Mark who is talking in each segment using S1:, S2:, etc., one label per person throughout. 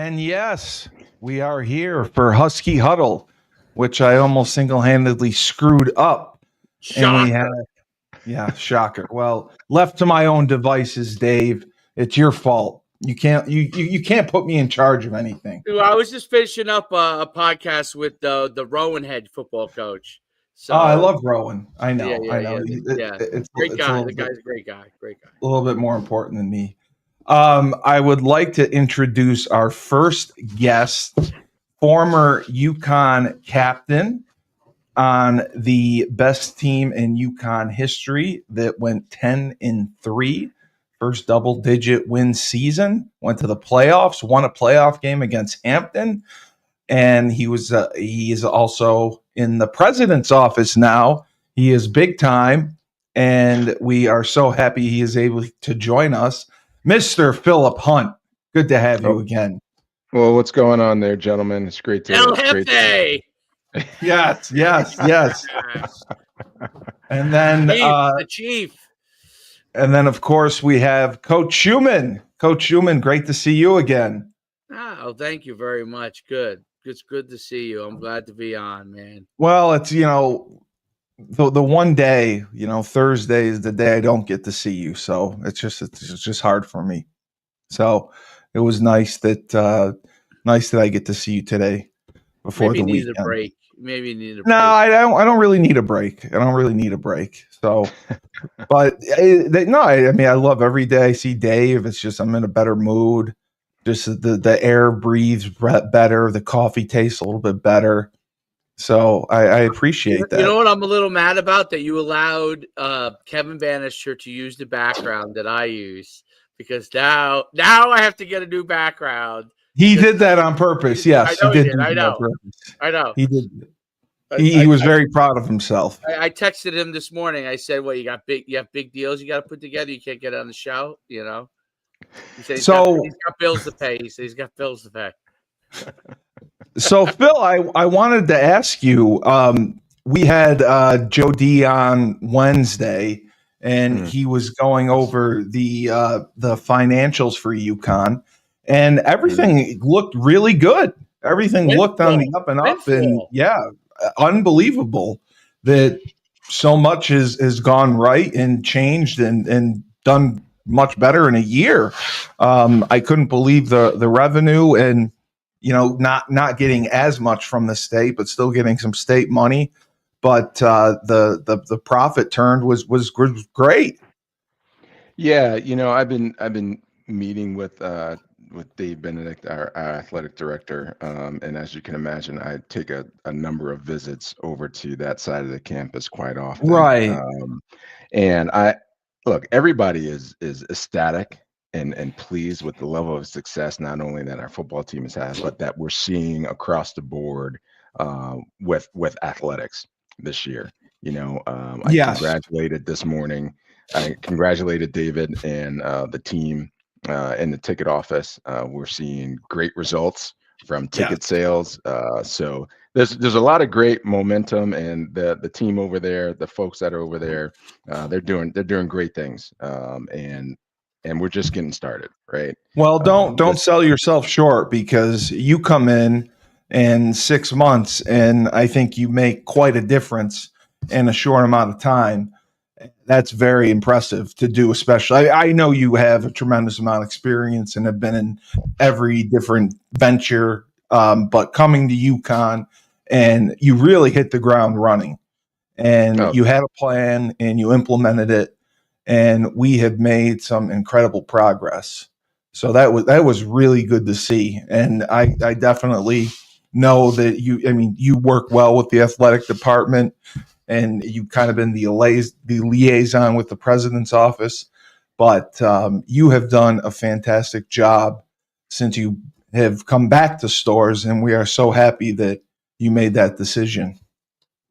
S1: And yes, we are here for Husky Huddle, which I almost single-handedly screwed up.
S2: Shocker.
S1: And we have, shocker. Well, left to my own devices, Dave, it's your fault. You can't put me in charge of anything.
S2: Dude, I was just finishing up a podcast with the Rowan head football coach. So
S1: I love Rowan. I know.
S2: It's great guy. The guy's a great guy. Great guy.
S1: A little bit more important than me. I would like to introduce our first guest, former UConn captain on the best team in UConn history that went 10-3, first double-digit win season, went to the playoffs, won a playoff game against Hampton, and he is also in the president's office now. He is big time, and we are so happy he is able to join us. Mr. Philip Hunt, good to have you again.
S3: Well, what's going on there, gentlemen? It's great to
S2: El Jefe.
S1: Yes. And then
S2: the chief.
S1: And then, of course, we have Coach Schumann. Coach Schumann, great to see you again.
S2: Oh, thank you very much. Good. It's good to see you. I'm glad to be on, man.
S1: Well, it's, the one day, Thursday is the day I don't get to see you. So it's just hard for me. So it was nice that I get to see you today before the weekend.
S2: Maybe you need a break.
S1: No, I don't really need a break. So, but I love every day I see Dave. It's just I'm in a better mood. Just the air breathes better. The coffee tastes a little bit better. So I appreciate that.
S2: You know what I'm a little mad about? That you allowed Kevin Bannister to use the background that I use, because now I have to get a new background.
S1: He did that on purpose. Yes,
S2: I know
S1: he did.
S2: I know.
S1: He did. He was very proud of himself.
S2: I texted him this morning. I said, "Well, you have big deals you got to put together. You can't get on the show, He said he's got bills to pay. He said he's got bills to pay."
S1: So, Phil, I wanted to ask you. We had Joe D on Wednesday, and he was going over the financials for UConn, and everything looked really good. Everything looked on the up and up, and unbelievable that so much has gone right and changed and done much better in a year. I couldn't believe the revenue and not getting as much from the state, but still getting some state money. But the profit turned was great.
S3: Yeah, I've been meeting with Dave Benedict, our athletic director, and as you can imagine, I take a number of visits over to that side of the campus quite often.
S1: Right.
S3: And everybody is ecstatic and pleased with the level of success, not only that our football team has had, but that we're seeing across the board with athletics this year. Congratulated this morning. I congratulated David and the team in the ticket office. We're seeing great results from ticket sales. So there's a lot of great momentum, and the team over there, the folks that are over there, they're doing great things. And we're just getting started, right?
S1: Well, don't sell yourself short, because you come in 6 months, and I think you make quite a difference in a short amount of time. That's very impressive to do, especially. I know you have a tremendous amount of experience and have been in every different venture, but coming to UConn, and you really hit the ground running, and you had a plan and you implemented it, and we have made some incredible progress. So that was really good to see, and I definitely know that you work well with the athletic department. And you've kind of been the liaison with the president's office, but you have done a fantastic job since you have come back to Stores, and we are so happy that you made that decision.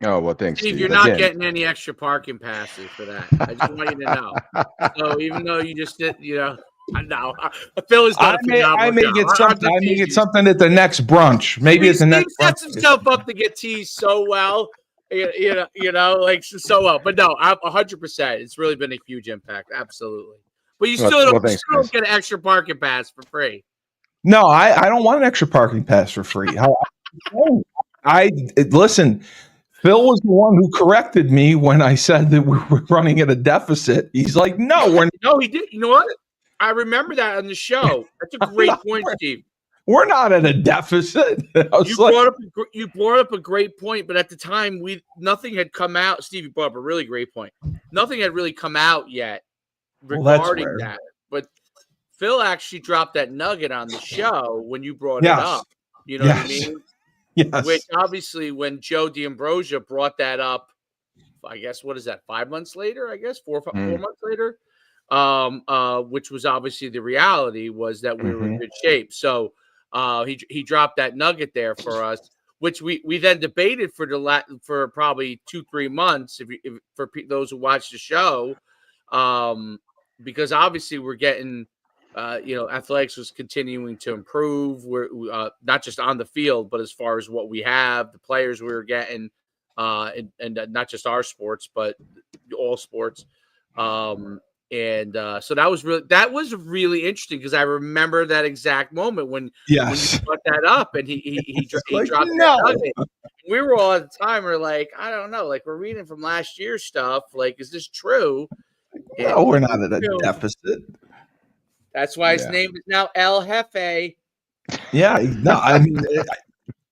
S3: Oh, well, thanks,
S2: Steve. You're not getting any extra parking passes for that. I just want you to know. So even though you just did, I know. Phil has done
S1: I may get something. I may get something at the next brunch. Maybe at the next brunch.
S2: He sets himself up to get teased so well. So well. But no, I'm 100%. It's really been a huge impact. Absolutely. But you still don't get an extra parking pass for free.
S1: No, I don't want an extra parking pass for free. I listen. Phil was the one who corrected me when I said that we were running at a deficit. He's like, "No, we're
S2: No, he did. You know what? I remember that on the show. That's a great point, Steve.
S1: we're not at a deficit."
S2: You brought up a great point, but at the time, nothing had come out. Steve, you brought up a really great point. Nothing had really come out yet regarding that. But Phil actually dropped that nugget on the show when you brought it up. You know what I mean?
S1: Yes.
S2: Which obviously, when Joe D'Ambrosia brought that up, I guess, what is that? 5 months later, I guess, 4 months later, which was obviously the reality, was that we were in good shape. So he dropped that nugget there for us, which we then debated for probably 2-3 months. For those who watch the show, because obviously we're getting. Athletics was continuing to improve. We're not just on the field, but as far as what we have, the players we were getting, and not just our sports, but all sports. So that was really interesting, because I remember that exact moment when you brought that up, and he dropped that nugget. We were all at the time, we're like, I don't know, like, we're reading from last year's stuff. Like, is this true?
S1: No, we're not at a deficit.
S2: That's why his name is now El Jefe.
S1: Yeah, no, I mean,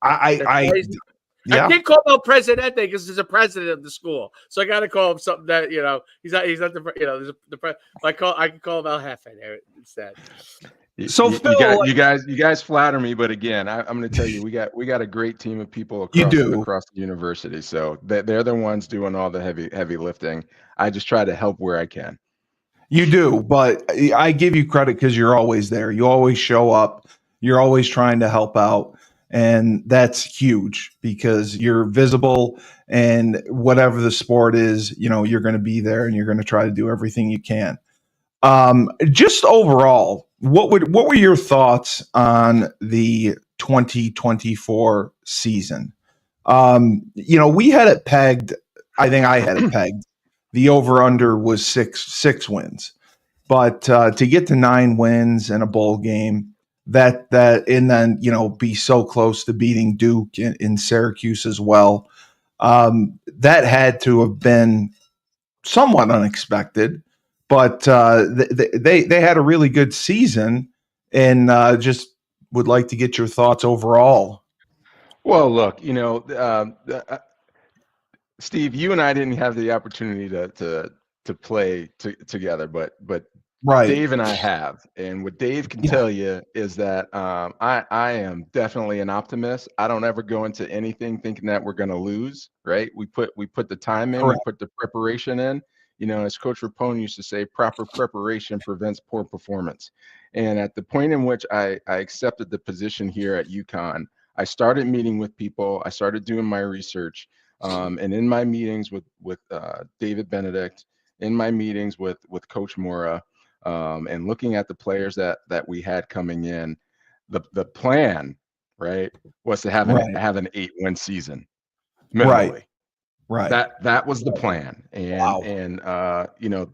S1: I can't
S2: call him El Presidente because he's a president of the school, so I got to call him something that he's not the I can call him El Jefe there instead.
S1: So
S3: Phil, you guys flatter me, but again, I'm going to tell you, we got a great team of people across the university, so they're the ones doing all the heavy lifting. I just try to help where I can.
S1: You do, but I give you credit because you're always there. You always show up. You're always trying to help out. And that's huge because you're visible, and whatever the sport is, you're going to be there and you're going to try to do everything you can. Just overall, what were your thoughts on the 2024 season? We had it pegged. I think I had it pegged. The over-under was six wins, but to get to 9 wins and a bowl game, that and then be so close to beating Duke in Syracuse as well, that had to have been somewhat unexpected. But they had a really good season, and just would like to get your thoughts overall.
S3: Well, look, Steve, you and I didn't have the opportunity to play together, but
S1: right.
S3: Dave and I have. And what Dave can tell you is that I am definitely an optimist. I don't ever go into anything thinking that we're going to lose, right? We put the time in,
S1: Correct.
S3: we put the preparation in. As Coach Rapone used to say, proper preparation prevents poor performance. And at the point in which I accepted the position here at UConn, I started meeting with people. I started doing my research. And in my meetings with David Benedict, in my meetings with Coach Mora, and looking at the players that we had coming in, the plan, right, was to have an 8-win season minimally.
S1: Right.
S3: That was the plan. And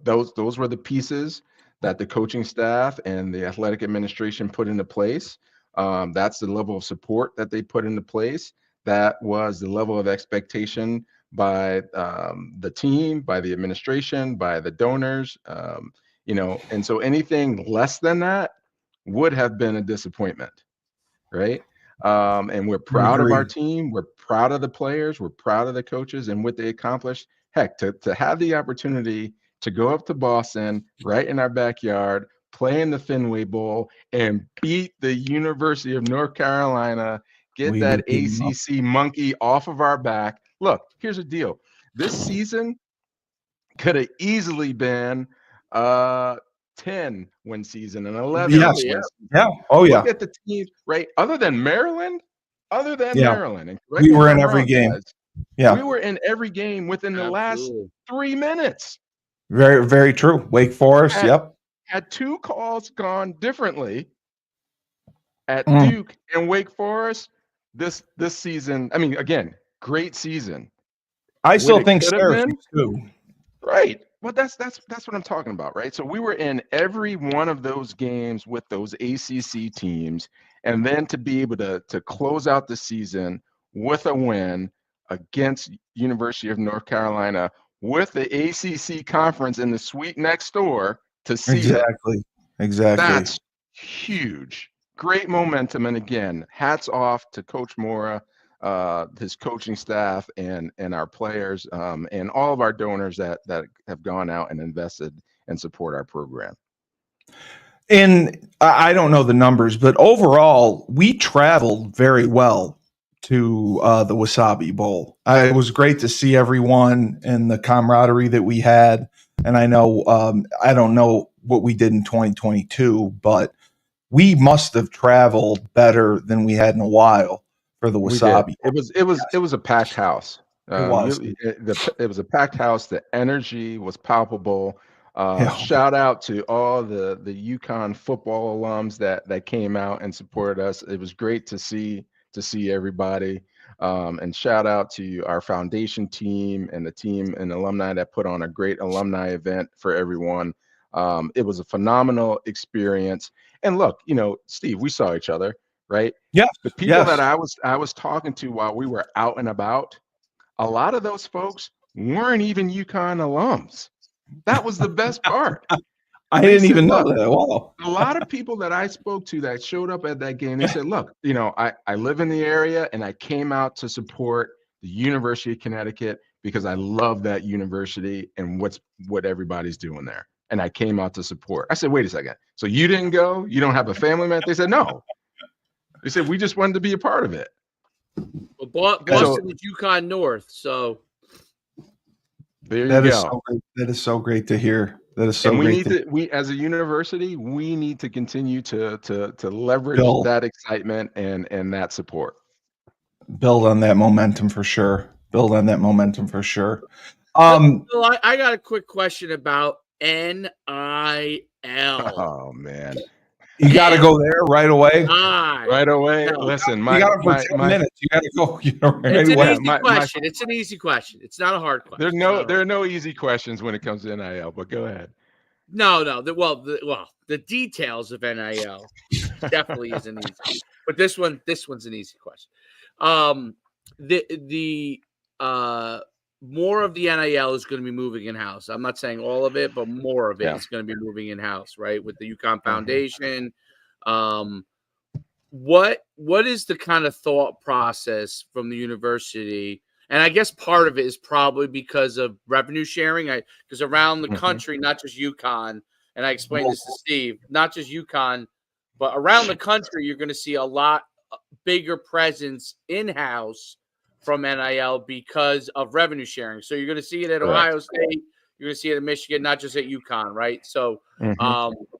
S3: those were the pieces that the coaching staff and the athletic administration put into place. That's the level of support that they put into place. That was the level of expectation by the team, by the administration, by the donors, and so anything less than that would have been a disappointment, right? And we're proud of our team. We're proud of the players. We're proud of the coaches and what they accomplished. Heck, to have the opportunity to go up to Boston, right in our backyard, play in the Fenway Bowl, and beat the University of North Carolina, get that ACC monkey off of our back. Look, here's the deal. This season could have easily been 10-win season and 11 win season.
S1: Yeah. Oh, yeah.
S3: Look at the teams, right? Other than Maryland, and
S1: we were in every game.
S3: Guys, we were in every game within the last 3 minutes.
S1: Very, very true. Wake Forest,
S3: had 2 calls gone differently at Duke and Wake Forest this season. I mean, again, great season.
S1: I still think Syracuse too.
S3: Right. Well, that's what I'm talking about, right? So we were in every one of those games with those ACC teams, and then to be able to close out the season with a win against University of North Carolina with the ACC conference in the suite next door to see it.
S1: Exactly.
S3: That's huge. Great momentum, and again, hats off to Coach Mora, his coaching staff, and our players, and all of our donors that have gone out and invested and support our program.
S1: And I don't know the numbers, but overall, we traveled very well to the Wasabi Bowl. It was great to see everyone and the camaraderie that we had. And I know, I don't know what we did in 2022, but we must have traveled better than we had in a while for the Wasabi.
S3: It was a packed house.
S1: It was.
S3: It was a packed house. The energy was palpable.
S1: Yeah.
S3: Shout out to all the UConn football alums that came out and supported us. It was great to see everybody. And shout out to our foundation team and the team and alumni that put on a great alumni event for everyone. It was a phenomenal experience. And look, Steve, we saw each other, right?
S1: Yeah.
S3: The people that I was talking to while we were out and about, a lot of those folks weren't even UConn alums. That was the best part.
S1: I didn't even know that. Wow.
S3: A lot of people that I spoke to that showed up at that game, they said, look, I live in the area and I came out to support the University of Connecticut because I love that university and what everybody's doing there. And I came out to support. I said, wait a second. So you didn't go? You don't have a family member? They said, no. They said, we just wanted to be a part of it.
S2: Well, Boston is UConn North, so
S3: there you go.
S1: That is so great to hear. That is so
S3: and
S1: great.
S3: We as a university, we need to continue to leverage that excitement and that support.
S1: Build on that momentum for sure.
S2: Well, I got a quick question about NIL.
S3: Oh man.
S1: You got to go there right away.
S3: Right away.
S2: No.
S3: Listen,
S1: you got it for 10 minutes. You got to go.
S2: It's an easy question. It's an easy question. It's not a hard question.
S3: There are no easy questions when it comes to NIL. But go ahead.
S2: No. The details of NIL definitely isn't easy. But this one's an easy question. More of the NIL is going to be moving in-house. I'm not saying all of it, but more of it is going to be moving in-house, right? With the UConn Foundation. What is the kind of thought process from the university? And I guess part of it is probably because of revenue sharing. Because around the country, not just UConn, and I explained this to Steve, not just UConn, but around the country, you're going to see a lot bigger presence in-house from NIL because of revenue sharing. So you're going to see it at Ohio State. You're going to see it in Michigan, not just at UConn, right? So but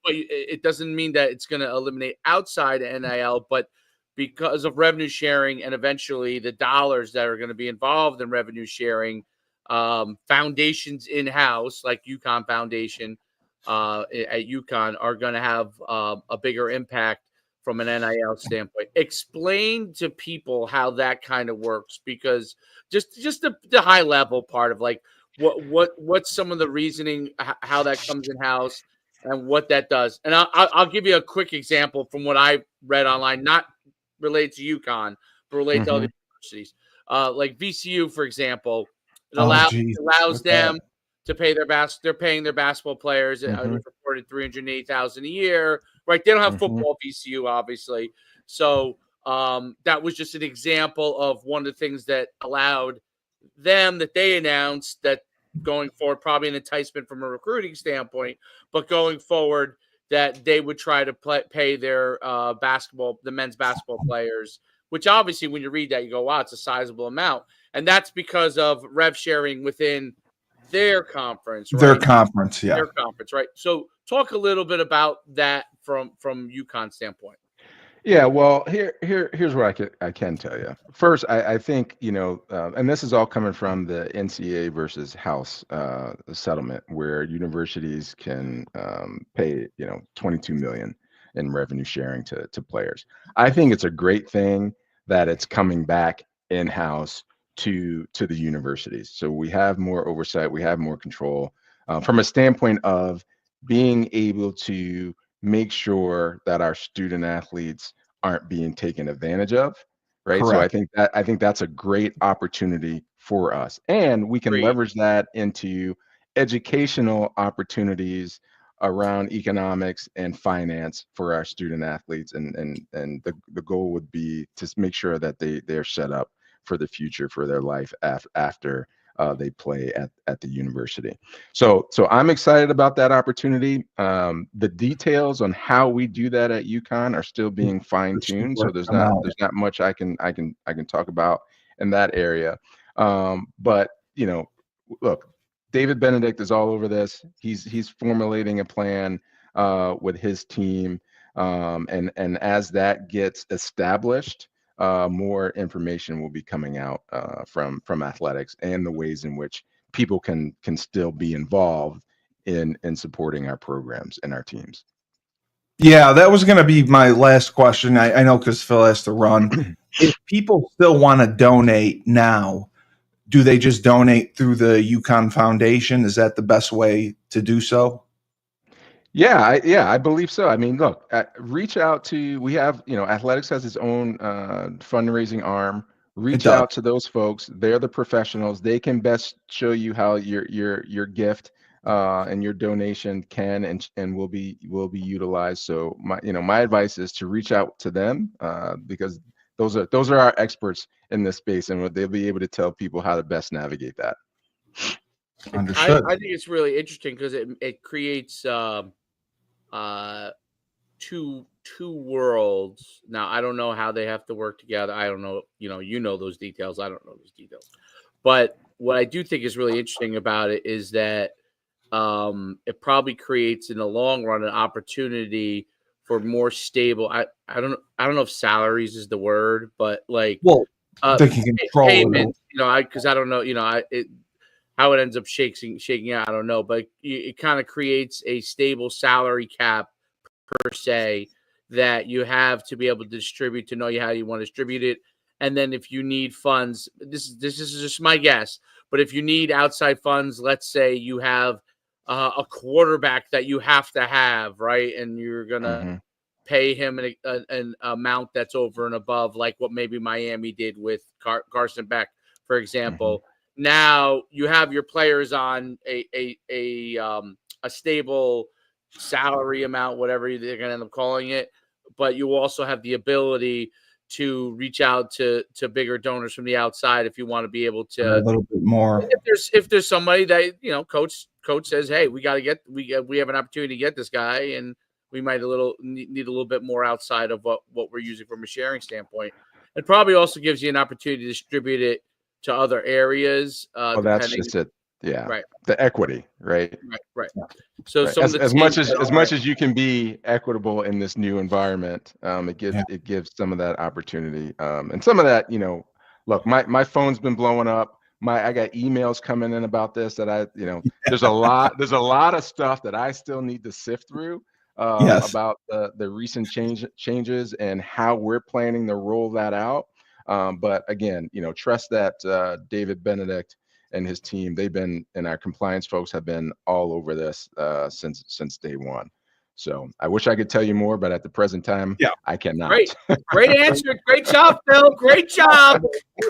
S2: it doesn't mean that it's going to eliminate outside NIL, but because of revenue sharing and eventually the dollars that are going to be involved in revenue sharing, foundations in-house like UConn Foundation at UConn are going to have a bigger impact from an NIL standpoint. Explain to people how that kind of works, because just the high level part of like what's some of the reasoning, how that comes in house and what that does. And I'll give you a quick example from what I read online, not related to UConn, but related to other universities. Like VCU, for example, it allows them to pay they're paying their basketball players reported $380,000 a year. Right, they don't have football VCU, obviously. So that was just an example of one of the things that allowed them, that they announced that going forward, probably an enticement from a recruiting standpoint, but going forward that they would try to pay their the men's basketball players, which obviously when you read that, you go, wow, it's a sizable amount. And that's because of rev sharing within their conference, right?
S1: Their conference, yeah.
S2: Their conference, right? So talk a little bit about that from UConn standpoint.
S3: Yeah, well, here's what I can tell you. First, I think, and this is all coming from the NCAA versus House settlement, where universities can pay, $22 million in revenue sharing to players. I think it's a great thing that it's coming back in-house to the universities. So we have more oversight, we have more control. from a standpoint of being able to make sure that our student athletes aren't being taken advantage of, right? So
S1: Correct.
S3: I think that's a great opportunity for us, and we can
S2: Agreed.
S3: leverage that into educational opportunities around economics and finance for our student athletes, and the goal would be to make sure that they're set up for the future for their life after they play at the university. So I'm excited about that opportunity. The details on how we do that at UConn are still being fine tuned, so there's not much I can talk about in that area. But look, David Benedict is all over this. He's formulating a plan with his team, and as that gets established, more information will be coming out from athletics and the ways in which people can still be involved in supporting our programs and our teams.
S1: Yeah, that was going to be my last question. I know because Phil has to run. If people still want to donate now, do they just donate through the UConn Foundation? Is that the best way to do so?
S3: Yeah, I believe so. I mean, look, reach out to, we have, athletics has its own fundraising arm.
S1: It
S3: Reach
S1: does.
S3: out to those folks. They're the professionals. They can best show you how your gift and your donation can and will be utilized. So my advice is to reach out to them because those are our experts in this space, and they'll be able to tell people how to best navigate that.
S1: Understood.
S2: I think it's really interesting because it creates two worlds. Now I don't know how they have to work together. I don't know. You know those details. I don't know those details. But what I do think is really interesting about it is that it probably creates in the long run an opportunity for more stable. I don't know if salaries is the word, but like
S1: Well, they can control
S2: payment.
S1: it.
S2: Because I don't know. How it ends up shaking out, I don't know. But it kind of creates a stable salary cap per se that you have to be able to distribute, to know how you want to distribute it. And then if you need funds, this is just my guess, but if you need outside funds, let's say you have a quarterback that you have to have, right? And you're going to pay him an amount that's over and above, like what maybe Miami did with Carson Beck, for example. Now you have your players on a stable salary amount, whatever they're going to end up calling it, but you also have the ability to reach out to bigger donors from the outside if you want to be able to
S1: A little bit more.
S2: If there's somebody that coach says, hey, we have an opportunity to get this guy, and we might need a little bit more outside of what we're using from a sharing standpoint. It probably also gives you an opportunity to distribute it to other areas.
S3: Well, that's just it. Yeah.
S2: Right.
S3: The equity, right?
S2: Right. So
S3: Right.
S2: some of the
S3: as much as you can be equitable in this new environment, it gives some of that opportunity. And some of that, look, my phone's been blowing up. I got emails coming in about this that there's a lot of stuff that I still need to sift through about the recent changes and how we're planning to roll that out. But again, trust that David Benedict and his team, and our compliance folks have been all over this since day one. So I wish I could tell you more, but at the present time, I cannot.
S2: Great answer. Great job, Phil. Great job.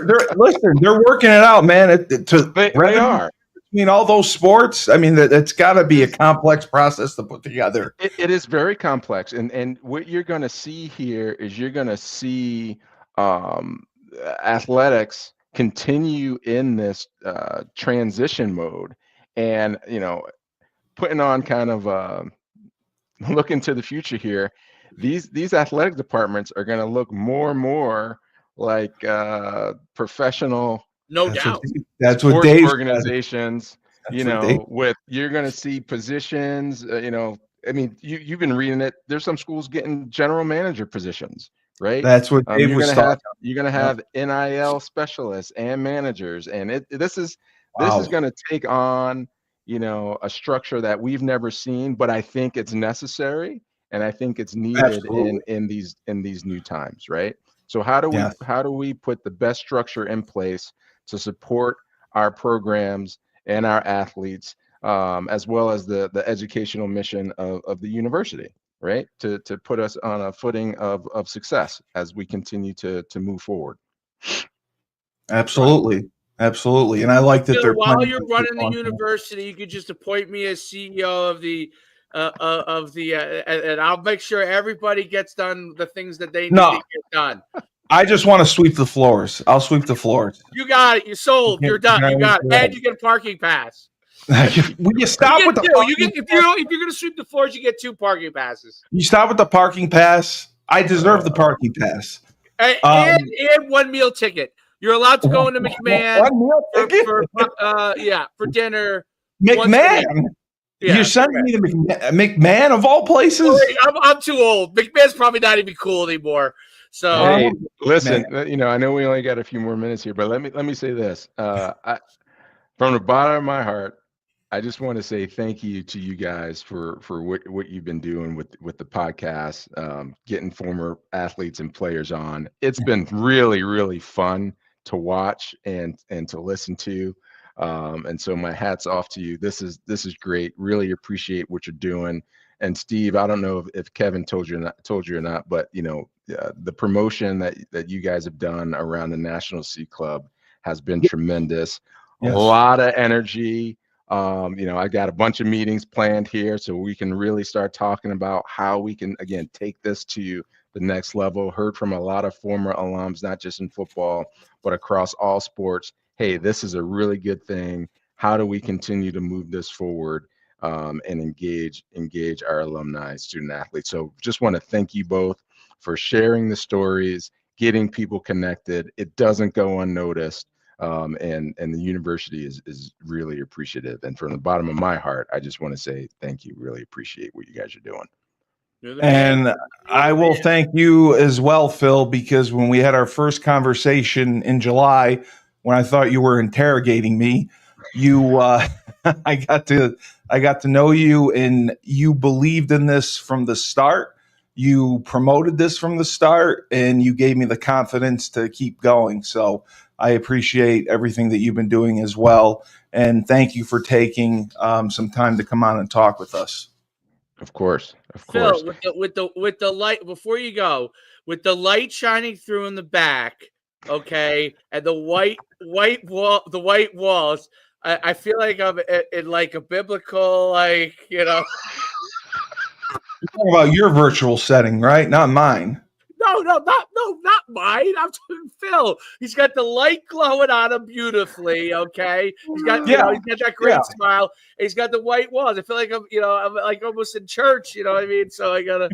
S1: They're working it out, man.
S3: They are.
S1: Between all those sports, I mean, that's got to be a complex process to put together.
S3: It is very complex, and what you're going to see here is you're going to see athletics continue in this transition mode, and putting on kind of look into the future here. These athletic departments are going to look more and more like professional.
S2: No doubt.
S1: That's what
S3: sports
S1: Dave
S3: organizations. With you're going to see positions. I mean, you've been reading it. There's some schools getting general manager positions. Right.
S1: That's what Dave was talking.
S3: You're going to have NIL specialists and managers, and this is going to take on a structure that we've never seen, but I think it's necessary, and I think it's needed in these new times, right? So how do we put the best structure in place to support our programs and our athletes as well as the educational mission of the university, right? To put us on a footing of success as we continue to move forward.
S1: Absolutely. Absolutely. And I like that
S2: Phil,
S1: they're
S2: while
S1: playing
S2: you're running the university, you could just appoint me as CEO of the and I'll make sure everybody gets done the things that they need to get done.
S1: I just want to sweep the floors. I'll sweep the floors.
S2: You got it. You're sold. You're done. You got it. And you get a parking pass.
S1: Will you stop with the
S2: parking if you're going to sweep the floors, you get 2 parking passes.
S1: You stop with the parking pass. I deserve the parking pass.
S2: And 1 meal ticket. You're allowed to go into McMahon for dinner.
S1: McMahon. Yeah, you're sending me to McMahon of all places.
S2: I'm too old. McMahon's probably not even cool anymore. So
S3: hey, listen, I know we only got a few more minutes here, but let me say this. From the bottom of my heart, I just want to say thank you to you guys for what you've been doing with the podcast, getting former athletes and players on. It's been really, really fun to watch and to listen to. And so my hat's off to you. This is great. Really appreciate what you're doing. And Steve, I don't know if Kevin told you or not, but the promotion that you guys have done around the National C Club has been tremendous. Yes. A lot of energy. I got a bunch of meetings planned here so we can really start talking about how we can, again, take this to the next level. Heard from a lot of former alums, not just in football, but across all sports. Hey, this is a really good thing. How do we continue to move this forward and engage our alumni, student athletes? So just want to thank you both for sharing the stories, getting people connected. It doesn't go unnoticed. And the university is really appreciative. And from the bottom of my heart, I just want to say thank you. Really appreciate what you guys are doing.
S1: And I will thank you as well, Phil, because when we had our first conversation in July, when I thought you were interrogating me, I got to know you, and you believed in this from the start. You promoted this from the start, and you gave me the confidence to keep going. So I appreciate everything that you've been doing as well. And thank you for taking some time to come on and talk with us.
S3: Of course.
S2: Phil, with the light, before you go, with the light shining through in the back, okay, and the white walls, I feel like I'm in like a biblical,
S1: You're talking about your virtual setting, right? Not mine.
S2: No, not mine. I'm talking Phil. He's got the light glowing on him beautifully. Okay, he's got he's got that great smile. He's got the white walls. I feel like I'm like almost in church. You know what I mean? So I gotta.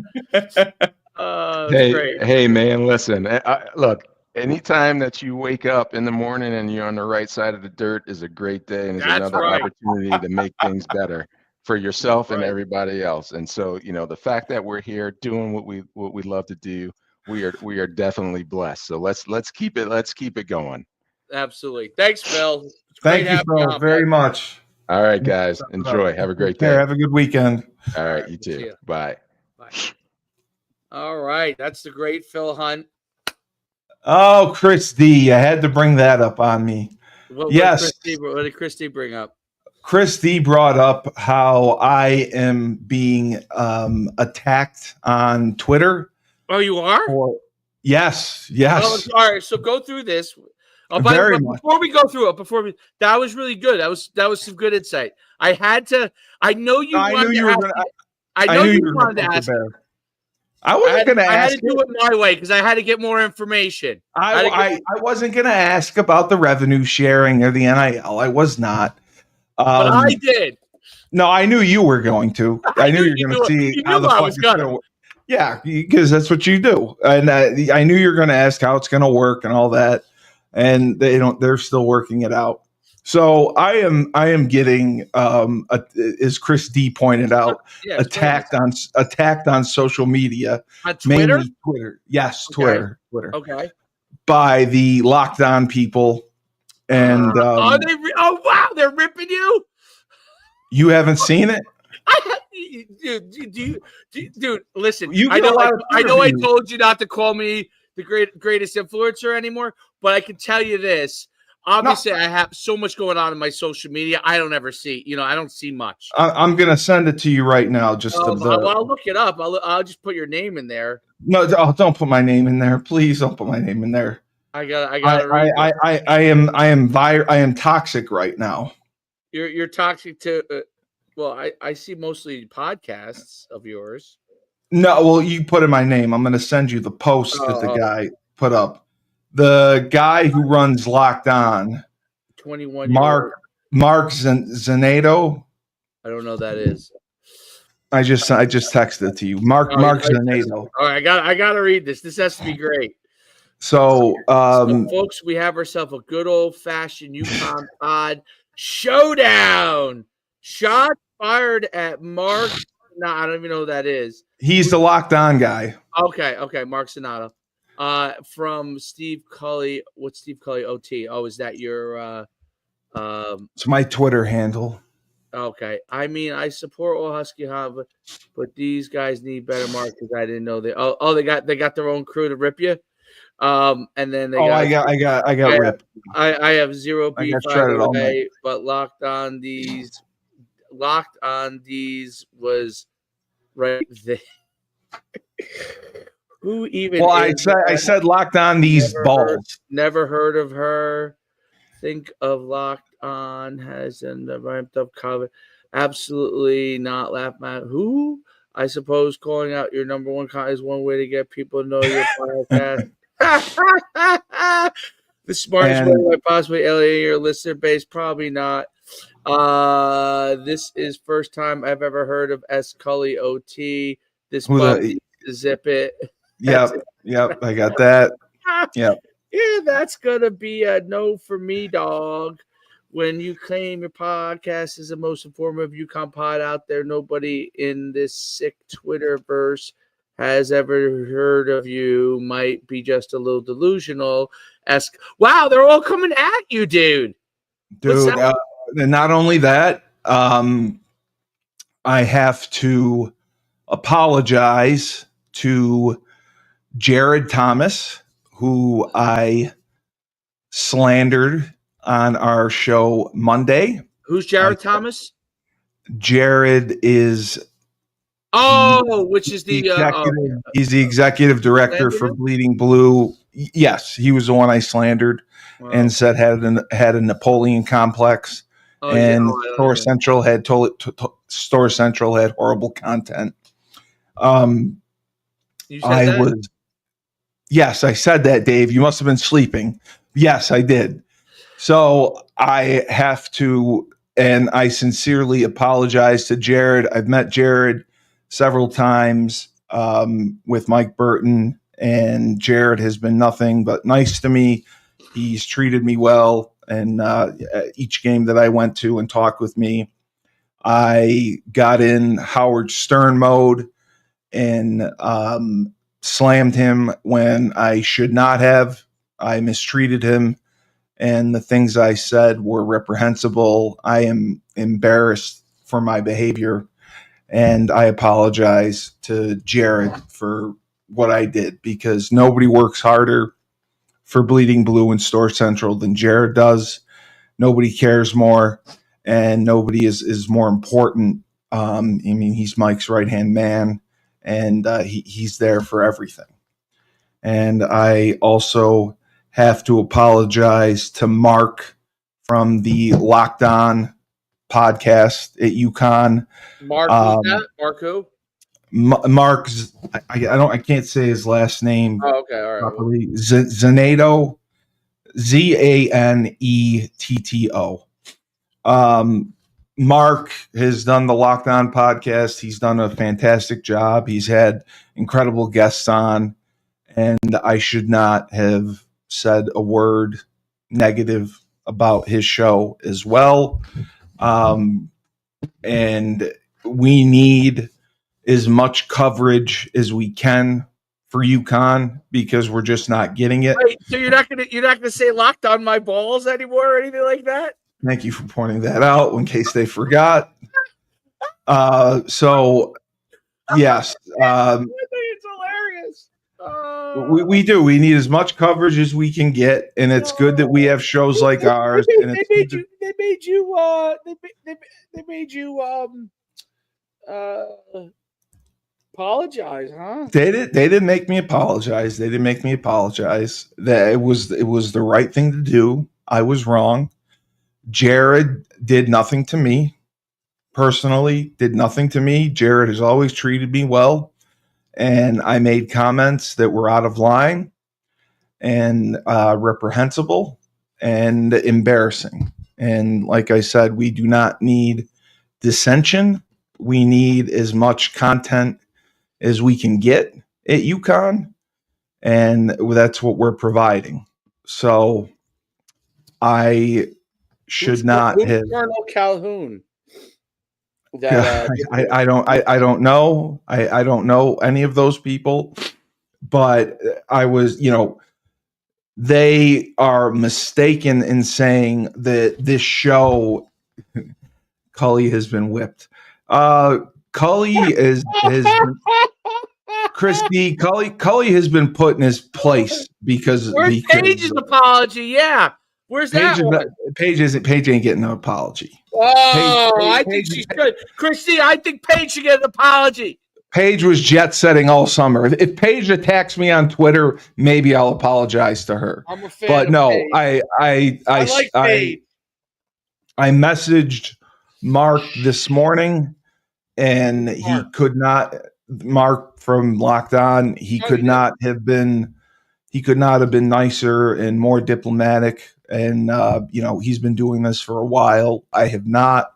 S3: Hey, man, listen. Look, anytime that you wake up in the morning and you're on the right side of the dirt is a great day, and is another opportunity to make things better for yourself and everybody else. And so, the fact that we're here doing what we love to do. We are definitely blessed. So let's keep it going.
S2: Absolutely. Thanks, Phil.
S1: Thank you, Phil, very much.
S3: All right, guys. Enjoy. Have a great day.
S1: Have a good weekend.
S3: All right, you too. Bye.
S2: All right. That's the great Phil Hunt.
S1: Oh, Chris D. I had to bring that up on me.
S2: What did Chris D bring up?
S1: Chris D brought up how I am being attacked on Twitter.
S2: Oh, you are?
S1: Yes.
S2: Oh, all right. So go through this. Before we go through it, that was really good. That was some good insight. I know you wanted to ask.
S1: I wasn't going to ask.
S2: I had to do it my way because I had to get more information.
S1: I wasn't going to ask about the revenue sharing or the NIL. I was not.
S2: But I did.
S1: No, I knew you were going to. I knew you were going to see how the fuck it's going to work. Yeah, because that's what you do. And I knew you were going to ask how it's going to work and all that. And they're still working it out. So I am getting, as Chris D pointed out, attacked on social media.
S2: On Twitter?
S1: Mainly Twitter. Yes, Twitter.
S2: Okay.
S1: By the lockdown people. And
S2: wow, they're ripping you.
S1: You haven't seen it?
S2: Dude, listen. I know I told you not to call me the greatest influencer anymore, but I can tell you this. Obviously, I have so much going on in my social media. I don't ever see, I don't see much.
S1: I'm gonna send it to you right now.
S2: I'll look it up. I'll just put your name in there.
S1: No, don't put my name in there, please. Don't put my name in there.
S2: I gotta read.
S1: I am toxic right now.
S2: You're toxic to. Well, I see mostly podcasts of yours.
S1: No, well, you put in my name. I'm gonna send you the post that the guy put up. The guy who runs Locked On,
S2: 21
S1: Mark Zanato.
S2: I don't know who that is.
S1: I just texted it to you, Mark Zanato.
S2: All right, I gotta read this. This has to be great.
S1: So,
S2: folks, we have ourselves a good old fashioned UConn pod showdown. Shot fired at Mark. No, I don't even know who that is.
S1: He's the Locked On guy.
S2: Okay, Mark Sonata. From Steve Cully. What's Steve Cully OT? Oh, is that your
S1: It's my Twitter handle.
S2: Okay. I mean, I support all Husky Huddle, but these guys need better markets. I didn't know they got their own crew to rip you. And then they
S1: I got ripped.
S2: I have zero beef either way, but locked on these was right there. Who even?
S1: Well, I said locked on these balls.
S2: Never heard of her. Think of Locked On has in the ramped up cover. Absolutely not laugh at who. I suppose calling out your number one is one way to get people to know your podcast. The smartest way I possibly alienate your listener base, probably not. This is first time I've ever heard of S. Cully OT. This zip it.
S1: Yep, I got that. Yep.
S2: Yeah, that's gonna be a no for me, dog. When you claim your podcast is the most informative UConn pod out there, nobody in this sick Twitterverse has ever heard of you. Might be just a little delusional. Wow, they're all coming at you, dude.
S1: And not only that, I have to apologize to Jared Thomas, who I slandered on our show Monday.
S2: Who's Jared Thomas?
S1: Jared is
S2: which is the
S1: executive, he's the executive director for Bleeding Blue. Yes, he was the one I slandered and said had a Napoleon complex, and Store Central had Store Central had horrible content. Yes, I said that, Dave. You must have been sleeping. Yes, I did. So I have to, and I sincerely apologize to Jared. I've met Jared several times with Mike Burton, and Jared has been nothing but nice to me. He's treated me well, and each game that I went to and talked with me, I got in Howard Stern mode and slammed him when I should not have. I mistreated him, and the things I said were reprehensible. I am embarrassed for my behavior, and I apologize to Jared for what I did, because nobody works harder for Bleeding Blue and Store Central than Jared does. Nobody cares more, and nobody is more important. I mean, he's Mike's right-hand man, and he's there for everything. And I also have to apologize to Mark from the Locked On podcast at UConn.
S2: Mark, who's that? Mark who?
S1: Mark's. I can't say his last name.
S2: Oh, okay, all right.
S1: Properly. Zaneto, Zanetto. Mark has done the Locked On podcast. He's done a fantastic job. He's had incredible guests on, and I should not have said a word negative about his show as well. And we need as much coverage as we can for UConn, because we're just not getting it.
S2: Wait, so you're not gonna say Locked On My Balls anymore or anything like that?
S1: Thank you for pointing that out in case they forgot. So yes,
S2: I think it's hilarious.
S1: We do. We need as much coverage as we can get, and it's good that we have shows like ours. And
S2: They made you. They made you. Apologize, huh?
S1: They didn't make me apologize. They didn't make me apologize. That it was the right thing to do. I was wrong. Jared did nothing to me personally. Did nothing to me. Jared has always treated me well, and I made comments that were out of line and reprehensible and embarrassing. And like I said, we do not need dissension. We need as much content as we can get at UConn, and that's what we're providing. So I should not have.
S2: Colonel Calhoun.
S1: I don't know. I don't know any of those people, but I was, they are mistaken in saying that this show, Cully has been whipped. Cully has Christy, Cully has been put in his place because
S2: where's Paige's apology? Yeah, where's that one?
S1: Paige ain't getting an apology.
S2: Oh, I think she should. Christy, I think Paige should get an apology.
S1: Paige was jet setting all summer. If Paige attacks me on Twitter, maybe I'll apologize to her.
S2: I'm a fan.
S1: But no,
S2: Paige.
S1: I
S2: like Paige.
S1: I messaged Mark this morning, and he could not. Mark from Locked On, he could not have been nicer and more diplomatic. And he's been doing this for a while. I have not,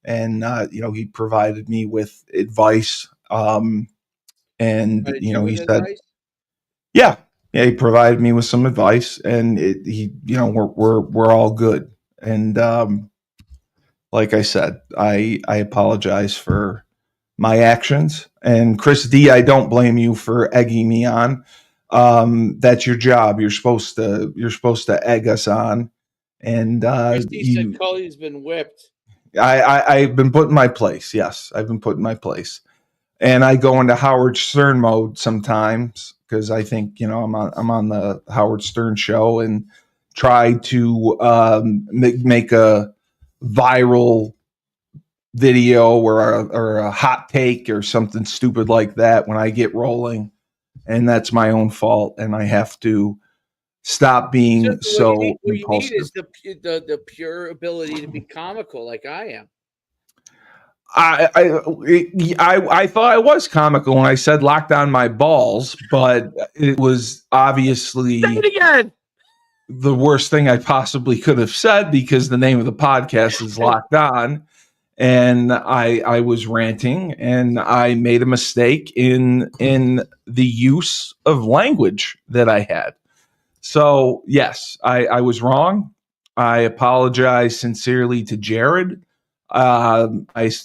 S1: and he provided me with advice. And he said, yeah, he provided me with some advice, and we're all good. And like I said, I apologize for my actions. And Chris D, I don't blame you for egging me on. That's your job. You're supposed to egg us on. And
S2: Christy said Cully's been whipped.
S1: I've been put in my place. Yes, I've been put in my place. And I go into Howard Stern mode sometimes because I think I'm on the Howard Stern show and try to make a viral video or a hot take or something stupid like that when I get rolling, and that's my own fault, and I have to stop being so
S2: impulsive. What you need is the pure ability to be comical like I am.
S1: I thought I was comical when I said locked on my balls, but it was obviously
S2: say it again.
S1: The worst thing I possibly could have said because the name of the podcast is Locked On. And I was ranting, and I made a mistake in the use of language that I had. So yes, I was wrong. I apologize sincerely to Jared. I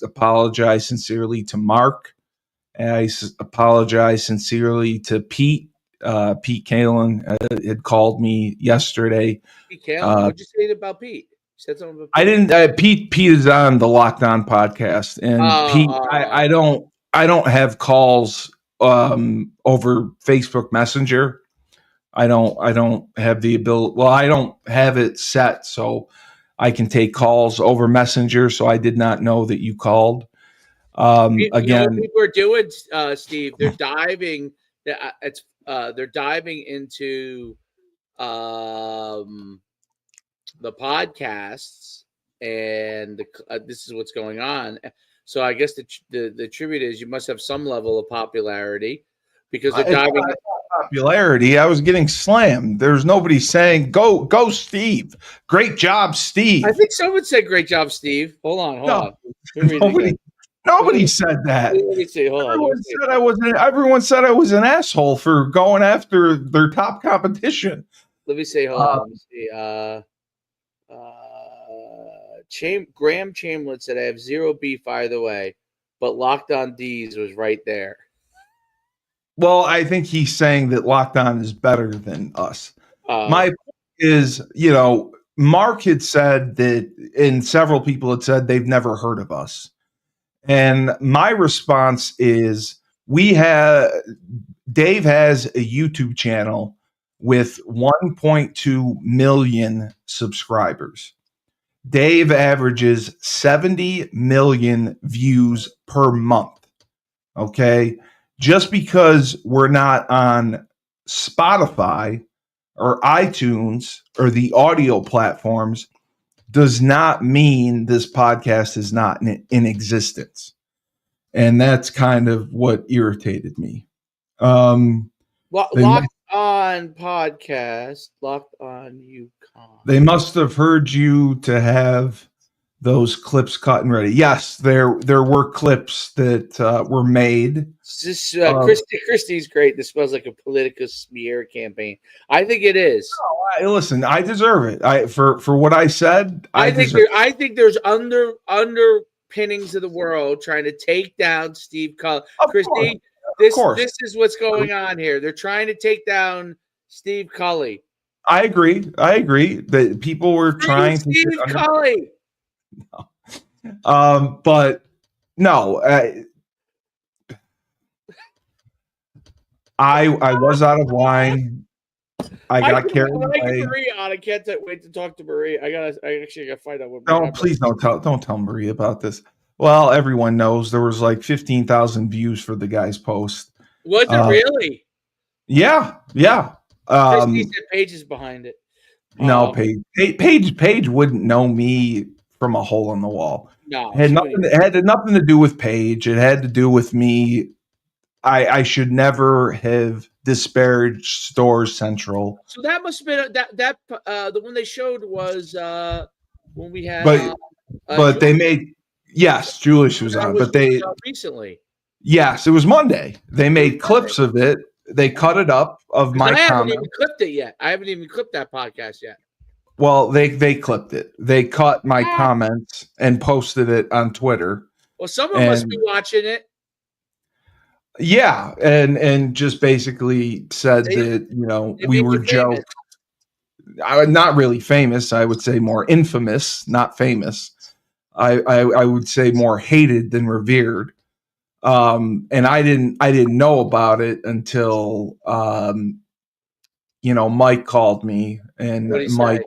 S1: apologize sincerely to Mark. I apologize sincerely to Pete. Pete Kalin had called me yesterday.
S2: Pete Kalin, what'd you say about Pete? Said something about Pete?
S1: I didn't. Pete is on the Locked On podcast, and Pete, I don't have calls over Facebook Messenger. I don't have the ability. Well, I don't have it set so I can take calls over Messenger. So I did not know that you called. Again,
S2: what people are doing, Steve. They're diving. They're diving into the podcasts, and this is what's going on. So I guess the tribute is you must have some level of popularity because they're diving.
S1: Popularity. I was getting slammed. There's nobody saying go Steve. Great job, Steve.
S2: I think someone said great job, Steve. Hold on.
S1: Nobody said that.
S2: Let me see. Hold on.
S1: Everyone said I was an asshole for going after their top competition.
S2: Let me see. Hold on. Let me see. Graham Chamberlain said, I have zero beef either way, but Locked On D's was right there.
S1: Well, I think he's saying that Locked On is better than us. My point is, Mark had said that, and several people had said they've never heard of us. And my response is, we have Dave has a YouTube channel with 1.2 million subscribers. Dave averages 70 million views per month. Okay. Just because we're not on Spotify or iTunes or the audio platforms does not mean this podcast is not in existence. And that's kind of what irritated me.
S2: Locked On podcast, Locked On UConn.
S1: They must have heard you to have those clips cut and ready. Yes, there were clips that were made.
S2: This Christie's great. This smells like a political smear campaign. I think it is.
S1: Listen, I deserve it. For what I said,
S2: I think there's underpinnings of the world trying to take down Steve Cully. Christy, this is what's going on here. They're trying to take down Steve Cully.
S1: I agree that people were trying to
S2: Steve Cully.
S1: No. But no, I was out of line. I got carried away.
S2: I get Maria on. I can't wait to talk to Maria. I actually got to find out what.
S1: No, please don't tell Maria about this. Well, everyone knows there was like 15,000 views for the guy's post.
S2: Was it really?
S1: Yeah.
S2: Christy said Paige is behind it.
S1: No, Paige wouldn't know me from a hole in the wall.
S2: No,
S1: it had nothing to do with Paige. It had to do with me. I should never have disparaged Stores Central.
S2: So that must have been that the one they showed was when we had.
S1: But they made Julius was on, but they
S2: recently.
S1: Yes, it was Monday. They made clips of it. They cut it up of my comment. I
S2: haven't even clipped it yet. I haven't even clipped that podcast yet.
S1: Well, they clipped it. They cut my comments and posted it on Twitter.
S2: Well, someone must be watching it.
S1: Yeah, and just basically said that we were jokes. Not really famous. I would say more infamous, not famous. I would say more hated than revered. And I didn't know about it until Mike called me, and Mike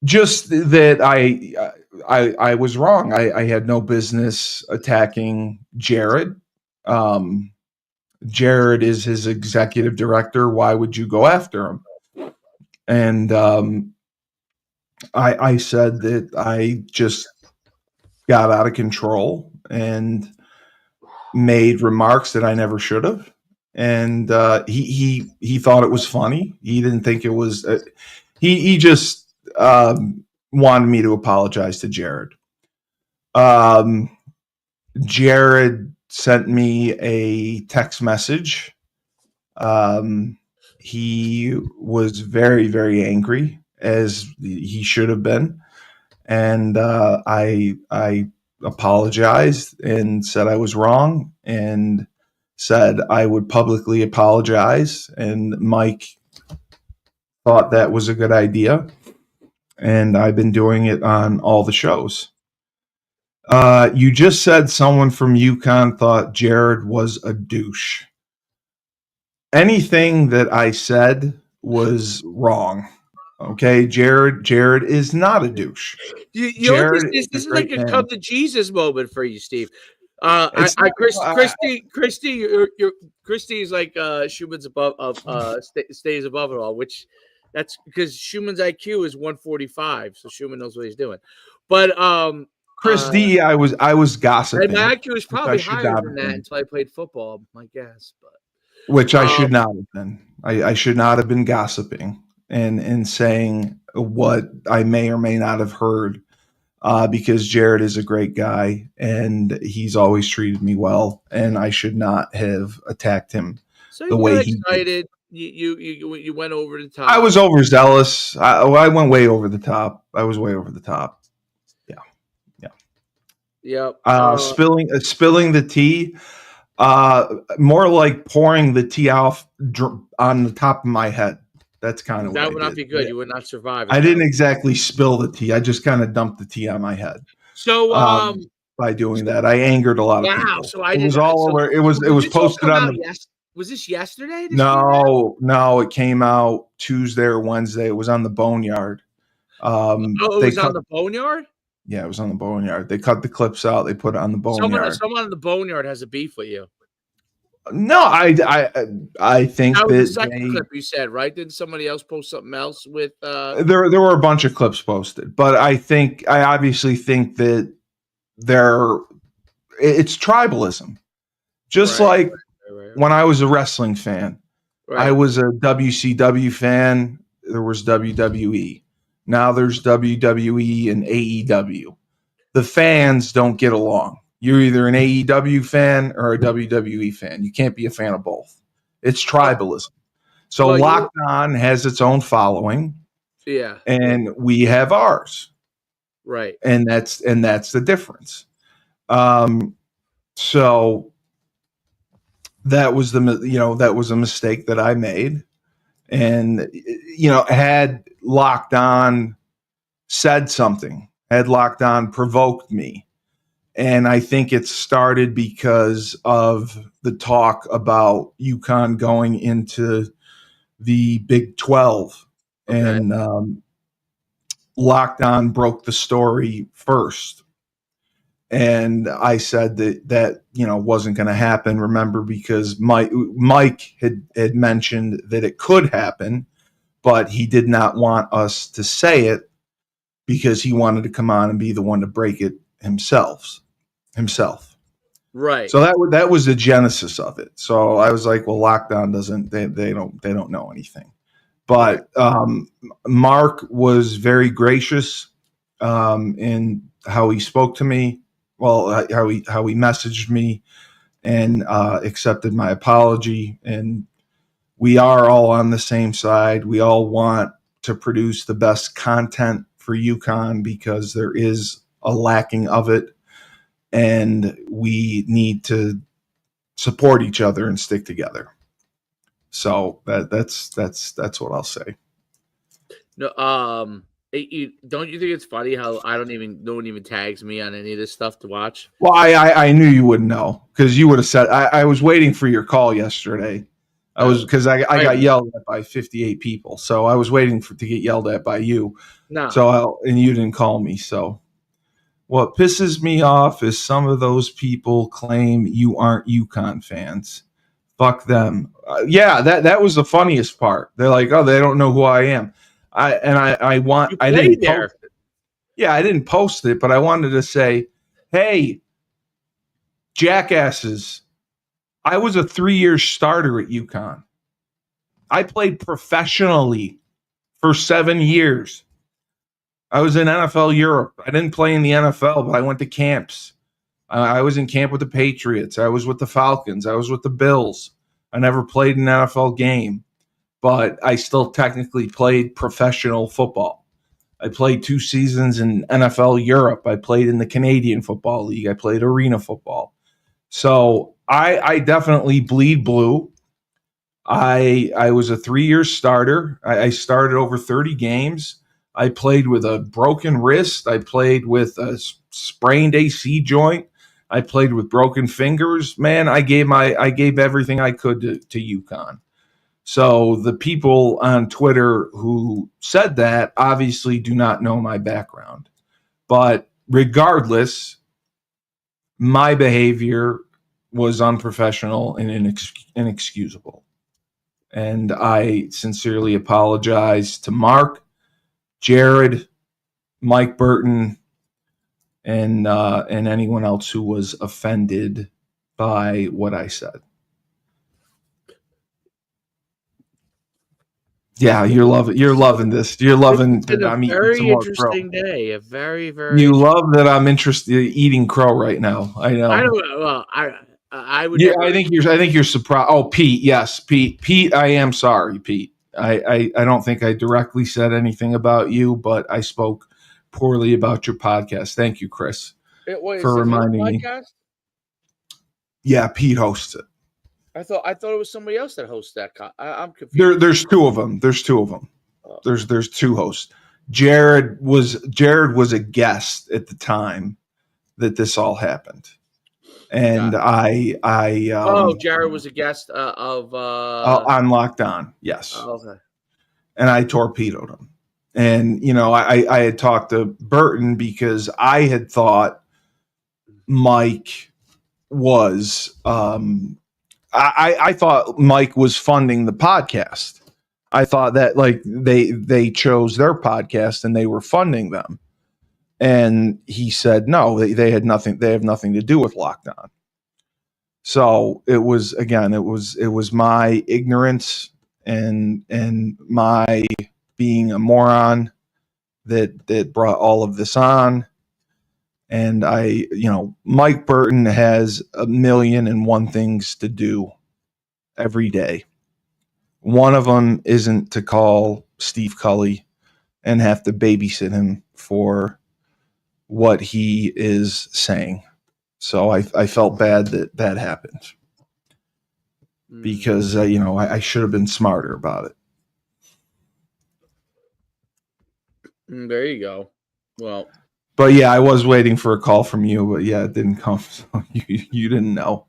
S1: just that I was wrong. I had no business attacking Jared. Jared is his executive director. Why would you go after him? And I said that I just got out of control and made remarks that I never should have. And he thought it was funny. He didn't think it was. He just wanted me to apologize to Jared. Jared sent me a text message. He was very, very angry, as he should have been. And I apologized and said I was wrong and said I would publicly apologize. And Mike thought that was a good idea. And I've been doing it on all the shows. You just said someone from UConn thought Jared was a douche. Anything that I said was wrong. Okay, Jared is not a douche.
S2: This is like a come to Jesus moment for you, Steve. Christy is like Schumann's stays above it all, which that's because Schumann's IQ is 145, so Schumann knows what he's doing. But
S1: Chris D, I was gossiping.
S2: And my IQ was probably higher than that until I played football, my guess. But
S1: which I should not have been. I should not have been gossiping and saying what I may or may not have heard, because Jared is a great guy and he's always treated me well, and I should not have attacked him the way he did.
S2: You went over the top.
S1: I was overzealous. I went way over the top. I was way over the top.
S2: Yeah.
S1: Spilling the tea. More like pouring the tea off on the top of my head. That's kind of
S2: that would not be good. You would not survive.
S1: I didn't exactly spill the tea. I just kind of dumped the tea on my head.
S2: So
S1: by doing that, I angered a lot of people.
S2: So
S1: it was all over. It was posted on the.
S2: Was this yesterday?
S1: No, it came out Tuesday or Wednesday. It was on the Boneyard.
S2: It was on the Boneyard?
S1: Yeah, it was on the Boneyard. They cut the clips out. They put it on the Boneyard.
S2: Someone on the Boneyard has a beef with you.
S1: No, I think
S2: that was
S1: that
S2: the second clip you said, right? Didn't somebody else post something else with?
S1: There were a bunch of clips posted, but I obviously think that it's tribalism. Just like when I was a wrestling fan, I was a WCW fan. There was WWE. Now there's WWE and AEW. The fans don't get along. You're either an AEW fan or a WWE fan. You can't be a fan of both. It's tribalism. So Locked On has its own following.
S2: Yeah.
S1: And we have ours.
S2: Right.
S1: And that's the difference. So that was that was a mistake that I made. And had Locked On said something, had Locked On provoked me. And I think it started because of the talk about UConn going into the Big 12. Okay. And Locked On broke the story first. And I said that wasn't going to happen. Remember, because Mike had mentioned that it could happen, but he did not want us to say it because he wanted to come on and be the one to break it himself.
S2: Right.
S1: So that was the genesis of it. So I was like, well, Locked On they don't know anything. But Mark was very gracious in how he spoke to me. Well, how he messaged me and accepted my apology. And we are all on the same side. We all want to produce the best content for UConn because there is a lacking of it. And we need to support each other and stick together. So that's what I'll say.
S2: No, don't you think it's funny how no one even tags me on any of this stuff to watch?
S1: Well, I knew you wouldn't know because you would have said I was waiting for your call yesterday. Because I got yelled at by 58 people, so I was waiting to get yelled at by you.
S2: No,
S1: and you didn't call me. So what pisses me off is some of those people claim you aren't UConn fans. Fuck them. That was the funniest part. They're like, oh, they don't know who I am. I didn't post it. Yeah, I didn't post it, but I wanted to say, hey, jackasses, I was a 3-year starter at UConn. I played professionally for 7 years. I was in NFL Europe. I didn't play in the NFL, but I went to camps. I was in camp with the Patriots. I was with the Falcons. I was with the Bills. I never played an NFL game, but I still technically played professional football. I played 2 seasons in NFL Europe. I played in the Canadian Football League. I played arena football. So I definitely bleed blue. I was a 3-year starter. I started over 30 games. I played with a broken wrist. I played with a sprained AC joint. I played with broken fingers. Man, I gave everything I could to UConn. So the people on Twitter who said that obviously do not know my background. But regardless, my behavior was unprofessional and inexcusable. And I sincerely apologize to Mark, Jared, Mike Burton, and anyone else who was offended by what I said. Yeah, you're loving this. You're loving that I'm eating some more crow.
S2: Very interesting day. A very, very.
S1: You love that I'm interested in eating crow right now. I know.
S2: I don't. Well, I would.
S1: Yeah, I think you're surprised. Oh, Pete. Yes, Pete. I am sorry, Pete. I don't think I directly said anything about you, but I spoke poorly about your podcast. Thank you, Chris, for reminding me. Yeah, Pete hosts it.
S2: I thought it was somebody else that hosts that. I'm confused.
S1: There's 2 of them. There's 2 of them. Oh. There's 2 hosts. Jared was a guest at the time that this all happened. And
S2: Jared was a guest of
S1: on Locked On, yes.
S2: okay.
S1: And I torpedoed him. And I had talked to Burton because I had thought Mike was I thought Mike was funding the podcast. I thought that like they chose their podcast and they were funding them. And he said no, they had nothing. They have nothing to do with Locked On. So it was my ignorance and my being a moron that brought all of this on. And Mike Burton has 1,000,001 things to do every day. One of them isn't to call Steve Cully and have to babysit him for what he is saying. So I felt bad that happened because, I should have been smarter about it.
S2: There you go. Well,
S1: but yeah, I was waiting for a call from you, but yeah, it didn't come. So you didn't know.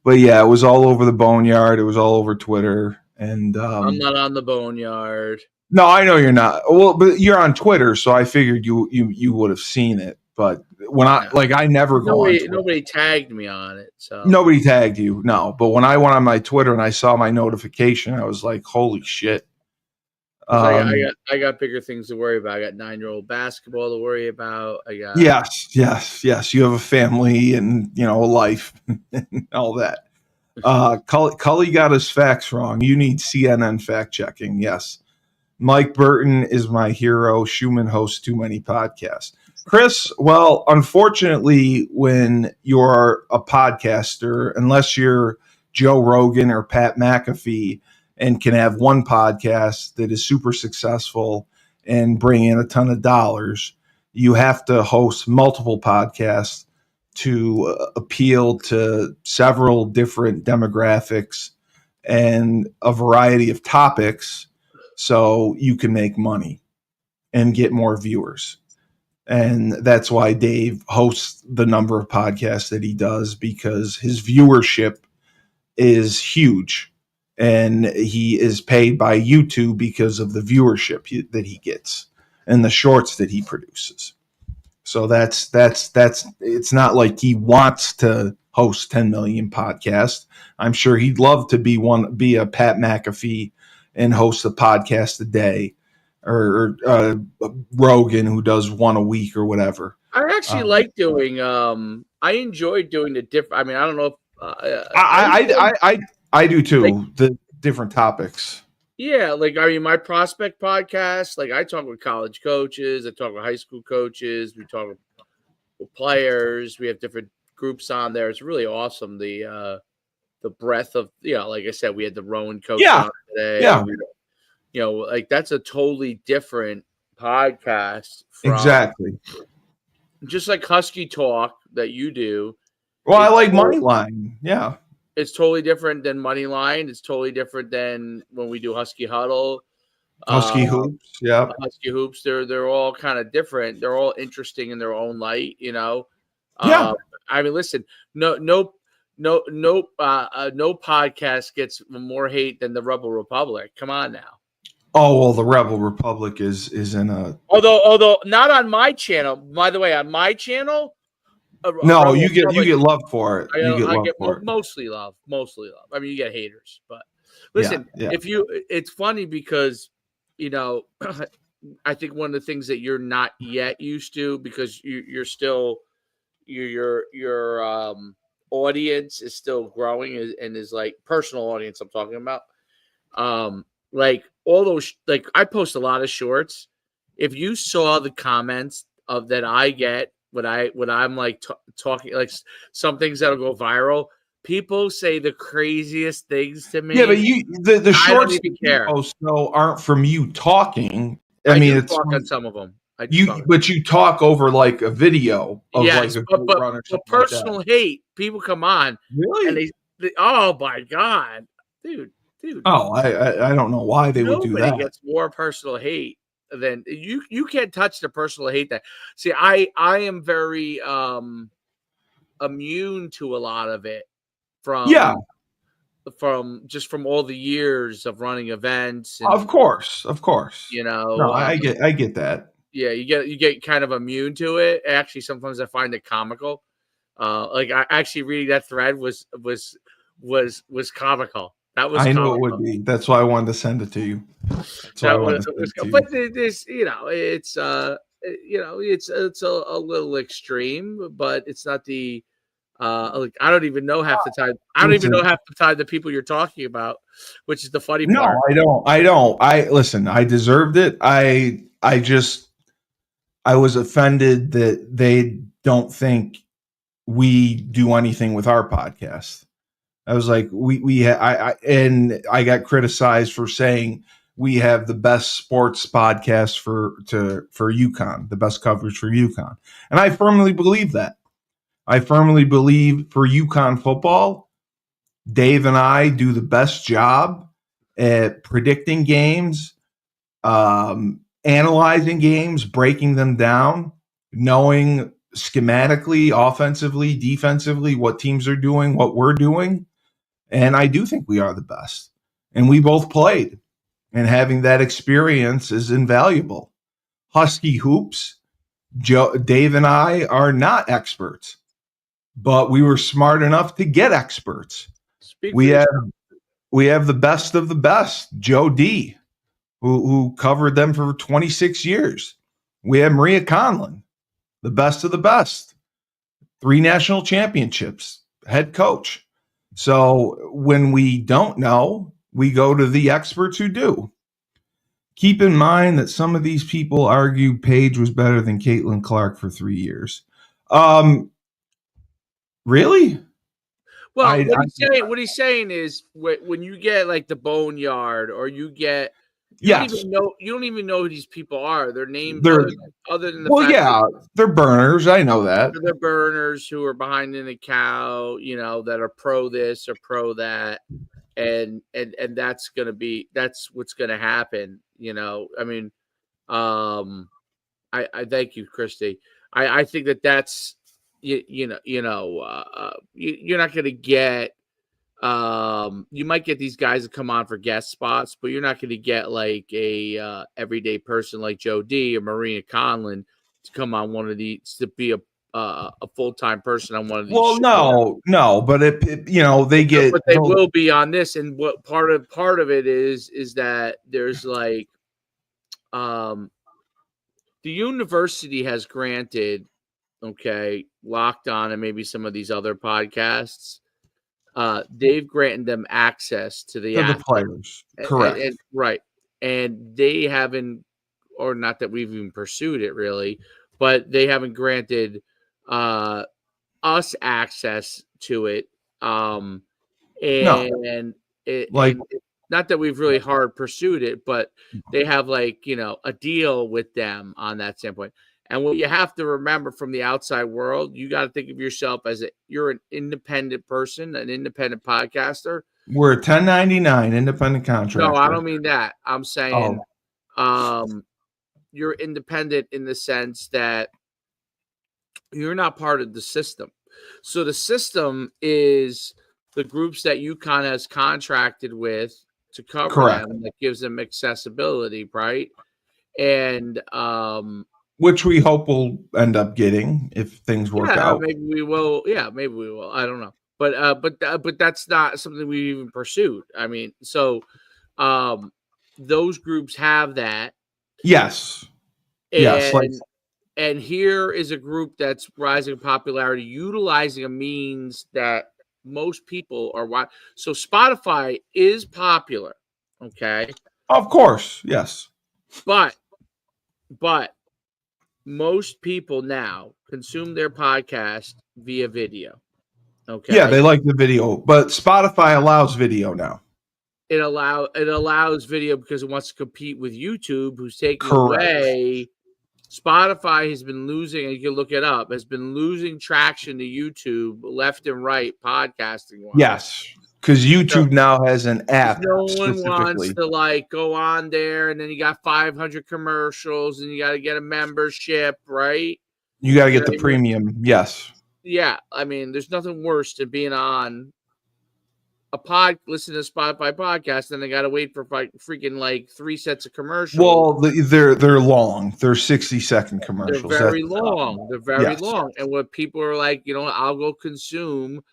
S1: But yeah, it was all over the Boneyard. It was all over Twitter. And
S2: I'm not on the Boneyard.
S1: No, I know you're not. Well, but you're on Twitter, so I figured you would have seen it. But when I never go on Twitter.
S2: Nobody tagged me on it. So
S1: nobody tagged you, no. But when I went on my Twitter and I saw my notification, I was like, "Holy shit!"
S2: I got bigger things to worry about. I got 9-year-old basketball to worry about. I got
S1: yes. You have a family and a life and all that. Cully got his facts wrong. You need CNN fact checking. Yes. Mike Burton is my hero. Schumann hosts too many podcasts. Chris, well, unfortunately, when you're a podcaster, unless you're Joe Rogan or Pat McAfee and can have one podcast that is super successful and bring in a ton of dollars, you have to host multiple podcasts to appeal to several different demographics and a variety of topics so you can make money and get more viewers. And that's why Dave hosts the number of podcasts that he does, because his viewership is huge and he is paid by YouTube because of the viewership that he gets and the shorts that he produces. So that's it's not like he wants to host 10 million podcasts. I'm sure he'd love to be a Pat McAfee and host a podcast a day, or Rogan, who does one a week or whatever.
S2: I actually like doing. I enjoy doing the different. I mean, I don't know if
S1: I do too.
S2: Like,
S1: the different topics.
S2: Yeah, my prospect podcast. Like, I talk with college coaches. I talk with high school coaches. We talk with players. We have different groups on there. It's really awesome. The breadth of like I said, we had the Rowan coach on today.
S1: Yeah.
S2: That's a totally different podcast.
S1: Exactly.
S2: Just like Husky Talk that you do.
S1: Well, I like Moneyline. Yeah.
S2: It's totally different than Moneyline. It's totally different than when we do Husky Huddle.
S1: Husky Hoops. Yeah.
S2: Husky Hoops. They're all kind of different. They're all interesting in their own light,
S1: Yeah.
S2: I mean, listen, no podcast gets more hate than the Rebel Republic. Come on now.
S1: Oh, well, the Rebel Republic is in a.
S2: Although not on my channel. By the way, on my channel.
S1: No, you get love for it.
S2: I get mostly love. I mean, you get haters, but listen, it's funny because I think one of the things that you're not yet used to, because you're still your audience is still growing and is like personal audience I'm talking about. Like all those, like I post a lot of shorts. If you saw the comments of that I get when I'm like talking, like some things that'll go viral, people say the craziest things to me.
S1: Yeah, but the shorts that you post aren't from you talking. I mean, it's
S2: talk on some of them.
S1: But you talk over like a video of like a
S2: but personal hate. People come on,
S1: really,
S2: and they oh my god, dude.
S1: Oh, I don't know why they would do that.
S2: Nobody gets more personal hate than you. You can't touch the personal hate that. See, I am very immune to a lot of it from all the years of running events. And,
S1: of course.
S2: you
S1: No,
S2: know,
S1: I get that.
S2: yeah, you get kind of immune to it. Actually, sometimes I find it comical. Like I actually reading that thread was comical. That was
S1: I knew
S2: comical.
S1: it would be. That's why I wanted to send it to you. That's why I wanted to send it to you.
S2: But this, you know, it's it's a little extreme, but it's not the like I don't even know half the time. I don't even know half the time the people you're talking about, which is the funny part.
S1: No, I don't. Listen, I deserved it. I was offended that they don't think we do anything with our podcast. I was like, I got criticized for saying we have the best sports podcast for UConn, the best coverage for UConn. And I firmly believe that. I firmly believe for UConn football, Dave and I do the best job at predicting games, analyzing games, breaking them down, knowing schematically, offensively, defensively, what teams are doing, what we're doing. And I do think we are the best. And we both played. And having that experience is invaluable. Husky hoops, Dave and I are not experts, but we were smart enough to get experts. We have the best of the best, Joe D, who covered them for 26 years. We have Maria Conlon, the best of the best, 3 national championships, head coach. So when we don't know, we go to the experts who do. Keep in mind that some of these people argue Paige was better than Caitlin Clark for 3 years. Really?
S2: Well, what he's saying is when you get like the Boneyard or you get you don't even know who these people are. Their names other than the fact
S1: they're burners. I know that.
S2: They're burners who are behind an account, you know, that are pro this or pro that. And that's what's gonna happen, you know. I mean, I thank you, Christy. I think that's you're not gonna get you might get these guys that come on for guest spots, but you're not gonna get like a everyday person like Joe D or Maria Conlon to come on one of these to be a full-time person on one of these shows.
S1: No, but they get,
S2: but they will be on this. And what part of it is that there's like the university has granted Locked On and maybe some of these other podcasts, they've granted them access to the
S1: players, correct?
S2: Right, and they haven't, or not that we've even pursued it really, but they haven't granted us access to it. And not that we've really hard pursued it, but they have a deal with them on that standpoint. And what you have to remember from the outside world, you got to think of yourself as you're an independent person, an independent podcaster.
S1: We're a 1099 independent contractor.
S2: No, I don't mean that. I'm saying you're independent in the sense that you're not part of the system. So the system is the groups that UConn has contracted with to cover them, that gives them accessibility, right? And
S1: which we hope will end up getting if things work out.
S2: Maybe we will. Yeah, maybe we will. I don't know. But that's not something we even pursued. I mean, so those groups have that.
S1: Yes.
S2: And here is a group that's rising in popularity, utilizing a means that most people are watching. So Spotify is popular, okay?
S1: Of course, yes.
S2: But most people now consume their podcast via video. Okay.
S1: Yeah, they like the video, but Spotify allows video now.
S2: It allows video because it wants to compete with YouTube, who's taking away. Spotify has been losing, and you can look it up, has been losing traction to YouTube left and right podcasting wise.
S1: Yes. Because YouTube now has an app.
S2: No one wants to go on there, and then you got 500 commercials, and you got to get a membership, right?
S1: You got to get the premium. Yes.
S2: Yeah, I mean, there's nothing worse than being on listen to a Spotify podcast, and I got to wait for freaking like 3 sets of commercials.
S1: Well, they're long. They're 60-second
S2: They're
S1: commercials.
S2: very long. They're very
S1: Yes.
S2: long. And what people are like, I'll go consume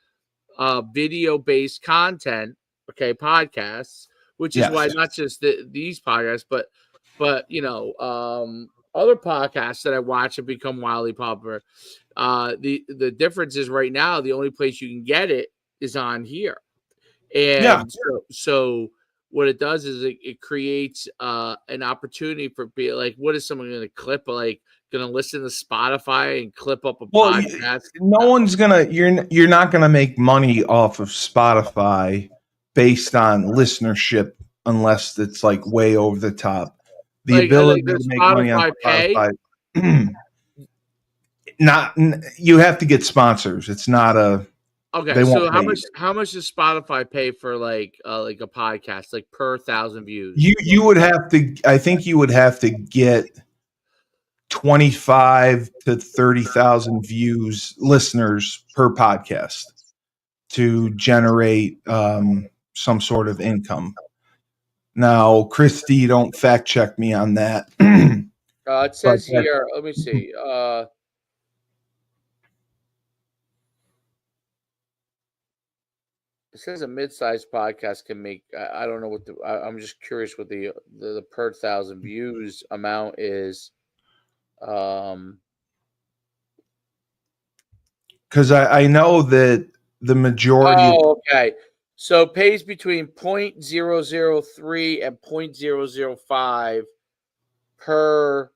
S2: video-based content, okay, podcasts, which is why not just these podcasts, but other podcasts that I watch have become wildly popular. The difference is right now the only place you can get it is on here. And so what it does is it creates an opportunity for like, what is someone going to clip? Like, going to listen to Spotify and clip up a podcast?
S1: One's you're not gonna make money off of Spotify based on listenership unless it's like way over the top. The ability to make money on Spotify. You have to get sponsors. It's not a
S2: okay. So how much does Spotify pay for like a podcast, like per 1,000 views?
S1: You would have to. I think you would have to get 25 to 30,000 listeners per podcast to generate some sort of income. Now, Christy, don't fact check me on that.
S2: It says here. Let me see. It says a mid-sized podcast can make. I don't know what I'm just curious what the per 1,000 views amount is.
S1: Because I know that the majority.
S2: Okay. So it pays between 0.003 and 0.005 per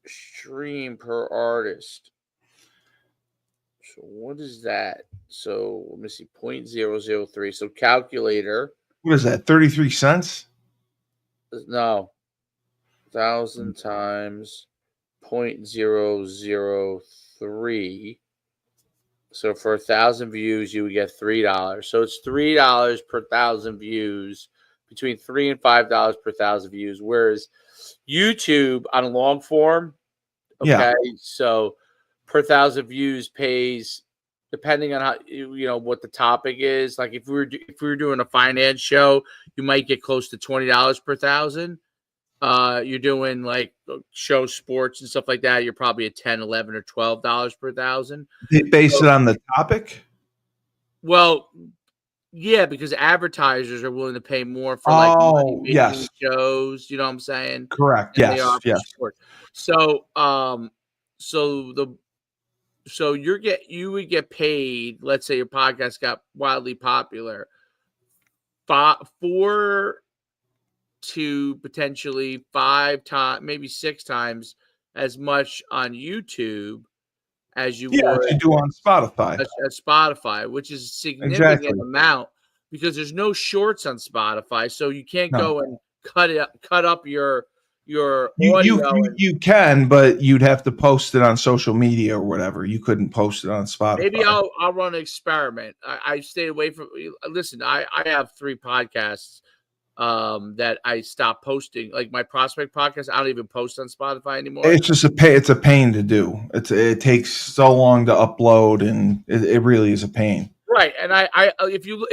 S2: stream per artist. So what is that? So let me see, 0.003. So calculator.
S1: What is that? 33 cents?
S2: No. 1,000 times 0.003. So for 1,000 views, you would get $3. So it's $3 per 1,000 views, between $3 and $5 per 1,000 views. Whereas YouTube on long form, okay, so per 1,000 views pays, depending on how what the topic is. Like if we were doing a finance show, you might get close to $20 per 1,000. You're doing like show sports and stuff like that, you're probably at $10, $11, or $12 per 1,000.
S1: They base it on the topic?
S2: Well, yeah, because advertisers are willing to pay more for like money-making shows. You know what I'm saying?
S1: Correct. Yes.
S2: Sport. So, you would get paid. Let's say your podcast got wildly popular, 4 to potentially 5 times, maybe 6 times as much on YouTube as you would
S1: you do on Spotify.
S2: At Spotify, which is a significant amount, because there's no shorts on Spotify, so you can't go and cut up your audio.
S1: You can, but you'd have to post it on social media or whatever. You couldn't post it on Spotify.
S2: Maybe I'll run an experiment. I stay away from. Listen, I have 3 podcasts that I stopped posting, like my prospect podcast. I don't even post on Spotify anymore.
S1: It's just it's a pain to do. It takes so long to upload, and it really is a pain.
S2: Right. And I if you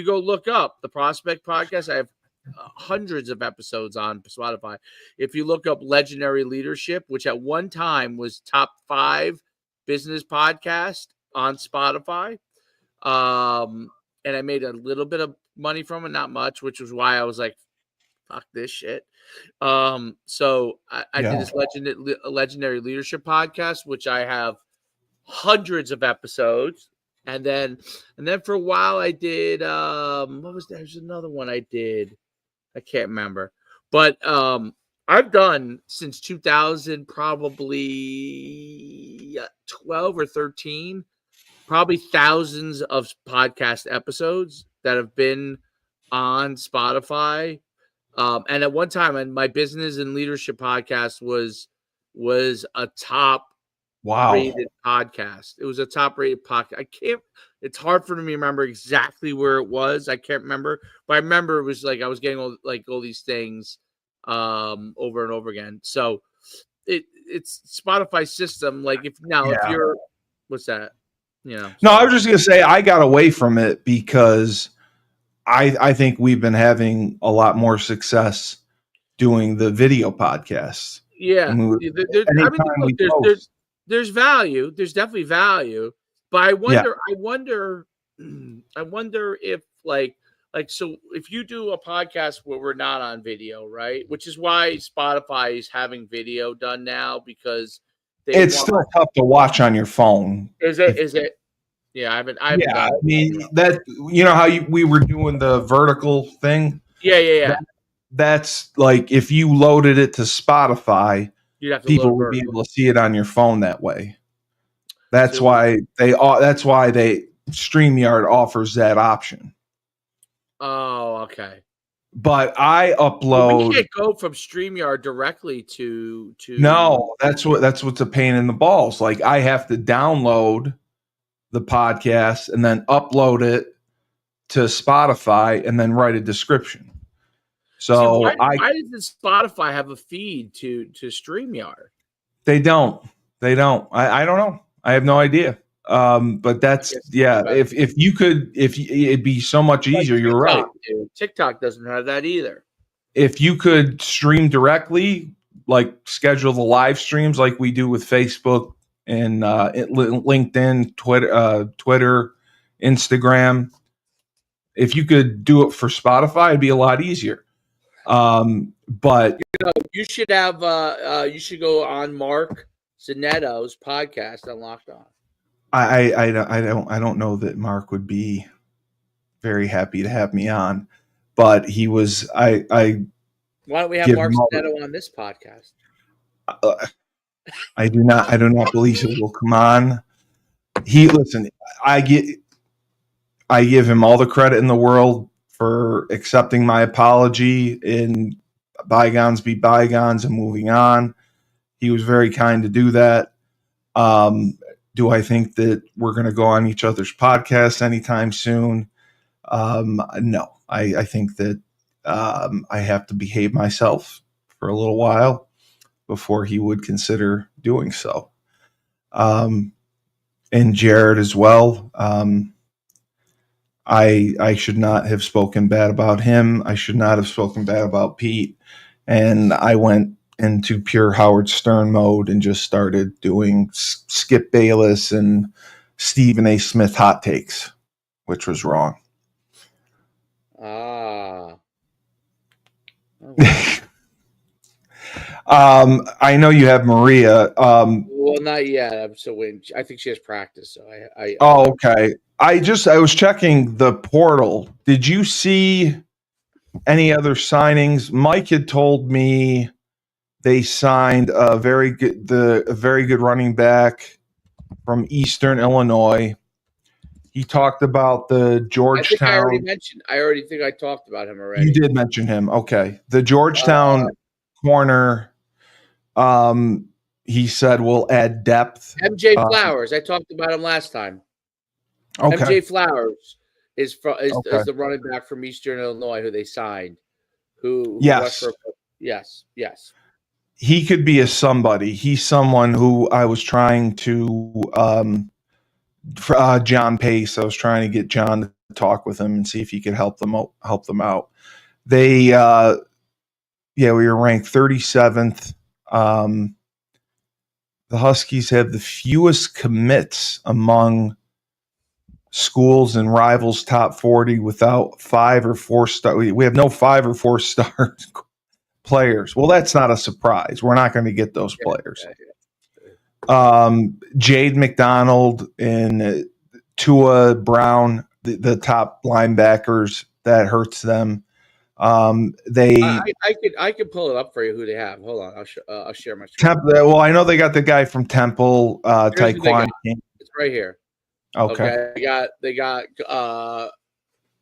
S2: go look up the prospect podcast, I have hundreds of episodes on Spotify. If you look up Legendary Leadership, which at one time was top 5 business podcast on Spotify, and I made a little bit of money from it, not much, which was why I was like, fuck this shit. So I did this Legendary Leadership podcast, which I have hundreds of episodes. And then for a while I did, what was that? There's another one I did. I can't remember, but I've done since 2000, probably 12 or 13, probably thousands of podcast episodes that have been on Spotify. And at one time, my business and leadership podcast was a top rated podcast. It was a top rated podcast. It's hard for me to remember exactly where it was. I can't remember, but I remember it was like I was getting all these things over and over again. So it's Spotify system. Like if you're, what's that?
S1: No, I was just gonna say I got away from it because I think we've been having a lot more success doing the video podcasts.
S2: Yeah,
S1: Post,
S2: there's value. There's definitely value, but I wonder if so if you do a podcast where we're not on video, right? Which is why Spotify is having video done now because
S1: it's still tough to watch on your phone.
S2: Is it? Yeah, I haven't done it.
S1: I mean that how we were doing the vertical thing.
S2: Yeah.
S1: That's like if you loaded it to Spotify, people would be able to see it on your phone that way. That's why StreamYard offers that option.
S2: Oh, okay.
S1: But I upload.
S2: We can't go from StreamYard directly to.
S1: No, that's what's a pain in the balls. Like I have to download the podcast and then upload it to Spotify and then write a description. So
S2: why does Spotify have a feed to StreamYard?
S1: They don't. I don't know. I have no idea. But that's if you could, it'd be so much easier. You're right.
S2: TikTok doesn't have that either.
S1: If you could stream directly, like schedule the live streams like we do with Facebook and LinkedIn, Twitter, Instagram. If you could do it for Spotify, it'd be a lot easier. But
S2: you should have you should go on Mark Zanetto's podcast on Locked On.
S1: I don't know that Mark would be very happy to have me on, but he was. Why
S2: don't we have Mark Zanetto on this podcast?
S1: I do not believe he will come on. I give him all the credit in the world for accepting my apology and bygones be bygones and moving on. He was very kind to do that. Do I think that we're going to go on each other's podcasts anytime soon? No. I think that I have to behave myself for a little while before he would consider doing so. And Jared as well. I should not have spoken bad about him. I should not have spoken bad about Pete. And I went into pure Howard Stern mode and just started doing Skip Bayless and Stephen A. Smith hot takes, which was wrong. I know you have Maria.
S2: Well, not yet. I'm still waiting. I think she has practice. So
S1: okay. I was checking the portal. Did you see any other signings? Mike had told me they signed a very good running back from Eastern Illinois. He talked about the Georgetown.
S2: I already think I talked about him already.
S1: You did mention him. Okay. The Georgetown corner, he said will add depth.
S2: MJ Flowers. I talked about him last time. Okay. MJ Flowers is the running back from Eastern Illinois who they signed. Yes. Yes.
S1: He could be somebody. He's someone who I was trying to John Pace. I was trying to get John to talk with him and see if he could help them out. They we were ranked 37th. The Huskies have the fewest commits among schools and rivals top 40 without 5 or 4 star. We have no 5 or 4 star players. Well, that's not a surprise. We're not going to get those players. Jade McDonald and Tua Brown, the top linebackers, that hurts them. I
S2: could pull it up for you who they have. Hold on, I'll share my
S1: screen. Well, I know they got the guy from Temple, Taekwondo.
S2: It's right here.
S1: Okay.
S2: They got Kamai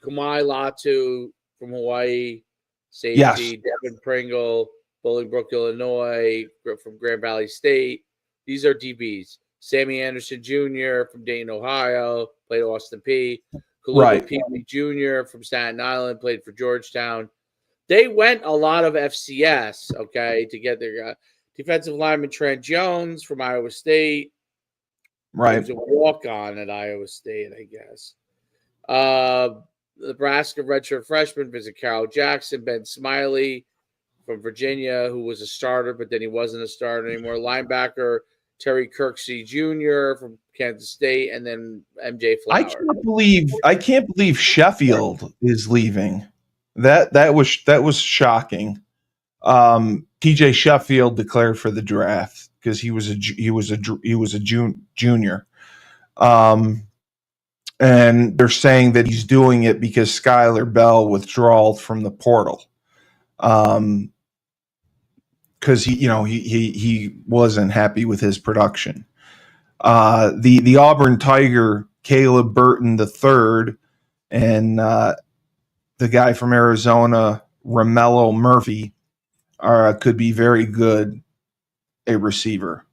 S2: Latu from Hawaii, safety, Devin Pringle, Bolingbrook, Illinois, from Grand Valley State. These are DBs. Sammy Anderson Jr. from Dayton, Ohio, played Austin P. Kaluga Peavy Jr. from Staten Island, played for Georgetown. They went a lot of FCS, to get their Defensive lineman Trent Jones from Iowa State. He
S1: Right.
S2: was a walk-on at Iowa State, I guess. Nebraska redshirt freshman, visit Carroll Jackson. Ben Smiley from Virginia, who was a starter, but then he wasn't a starter anymore. Linebacker Terry Kirksey Jr. from Kansas State, and then MJ Flower.
S1: I can't believe Sheffield is leaving. That was shocking. TJ Sheffield declared for the draft because he was a junior. And they're saying that he's doing it because Skylar Bell withdrawal from the portal. Because he wasn't happy with his production. The Auburn Tiger, Caleb Burton III, and the guy from Arizona, Romello Murphy, could be very good a receiver.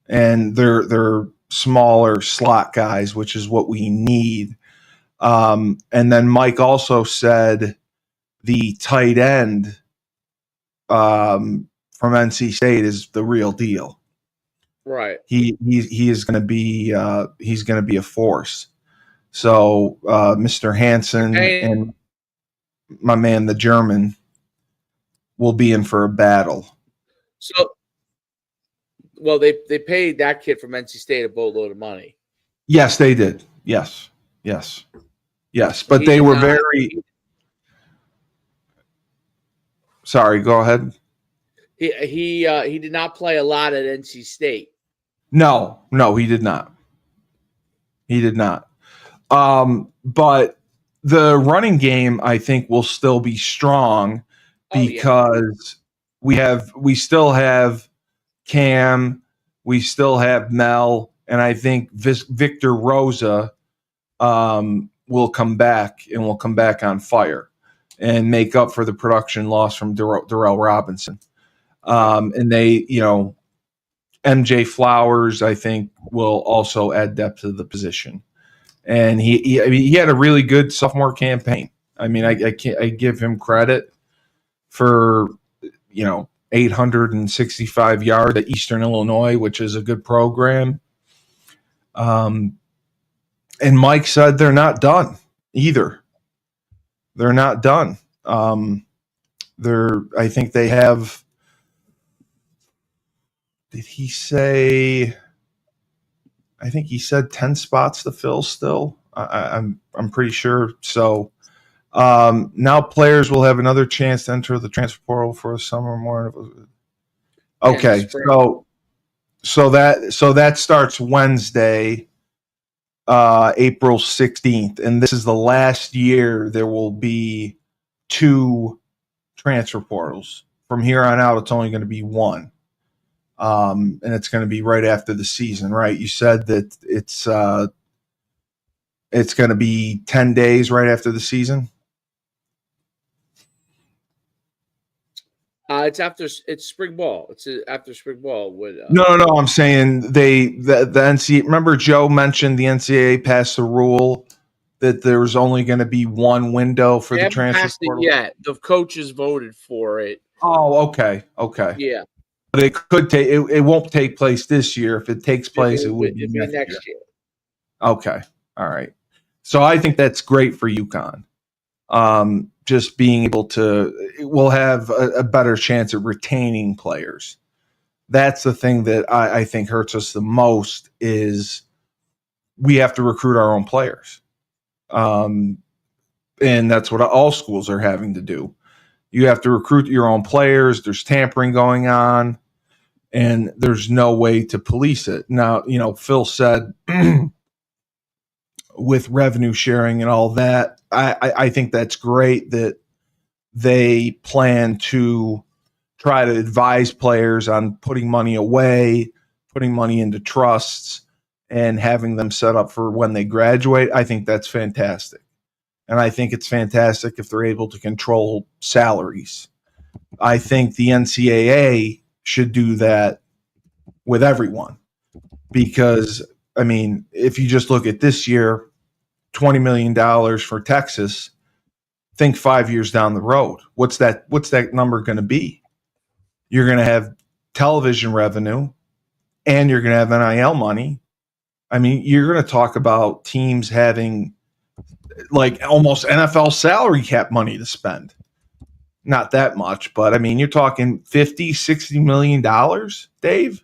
S1: And they're smaller slot guys, which is what we need. And then Mike also said the tight end from NC State is the real deal.
S2: Right.
S1: He is going to be he's going to be a force. So Mr. Hansen and my man the German will be in for a battle.
S2: So, well, they paid that kid from NC State a boatload of money.
S1: Yes, they did. Yes. But they were very. Sorry, go ahead.
S2: He did not play a lot at NC State.
S1: No, he did not. But the running game, I think, will still be strong because we still have Cam, we still have Mel, and I think Victor Rosa will come back and will come back on fire and make up for the production loss from Darrell Robinson. And they, MJ Flowers, I think, will also add depth to the position. And he had a really good sophomore campaign. I mean, I give him credit for 865 yards at Eastern Illinois, which is a good program. And Mike said they're not done either. They're not done. I think they have. Did he say? I think he said 10 spots to fill still. I'm pretty sure. So now players will have another chance to enter the transfer portal for the summer more. Okay, so that starts Wednesday, April 16th, and this is the last year there will be 2 transfer portals. From here on out, it's only going to be 1. And it's going to be right after the season, right? You said that it's going to be 10 days right after the season.
S2: It's spring ball. It's after spring ball.
S1: No. I'm saying the NCAA. Remember, Joe mentioned the NCAA passed the rule that there was only going to be 1 window for the transfer portal.
S2: Yet the coaches voted for it.
S1: Oh, okay.
S2: Yeah.
S1: But it could take. It won't take place this year. If it takes place, it would be next year. Okay, all right. So I think that's great for UConn. Just being able to, we'll have a better chance at retaining players. That's the thing that I think hurts us the most is we have to recruit our own players, and that's what all schools are having to do. You have to recruit your own players. There's tampering going on, and there's no way to police it. Now, Phil said with revenue sharing and all that, I think that's great that they plan to try to advise players on putting money away, putting money into trusts, and having them set up for when they graduate. I think that's fantastic. And I think it's fantastic if they're able to control salaries. I think the NCAA should do that with everyone because, I mean, if you just look at this year, $20 million for Texas, think 5 years down the road. What's that number going to be? You're going to have television revenue, and you're going to have NIL money. I mean, you're going to talk about teams having like almost NFL salary cap money to spend. Not that much, but I mean, you're talking $50-60 million, Dave.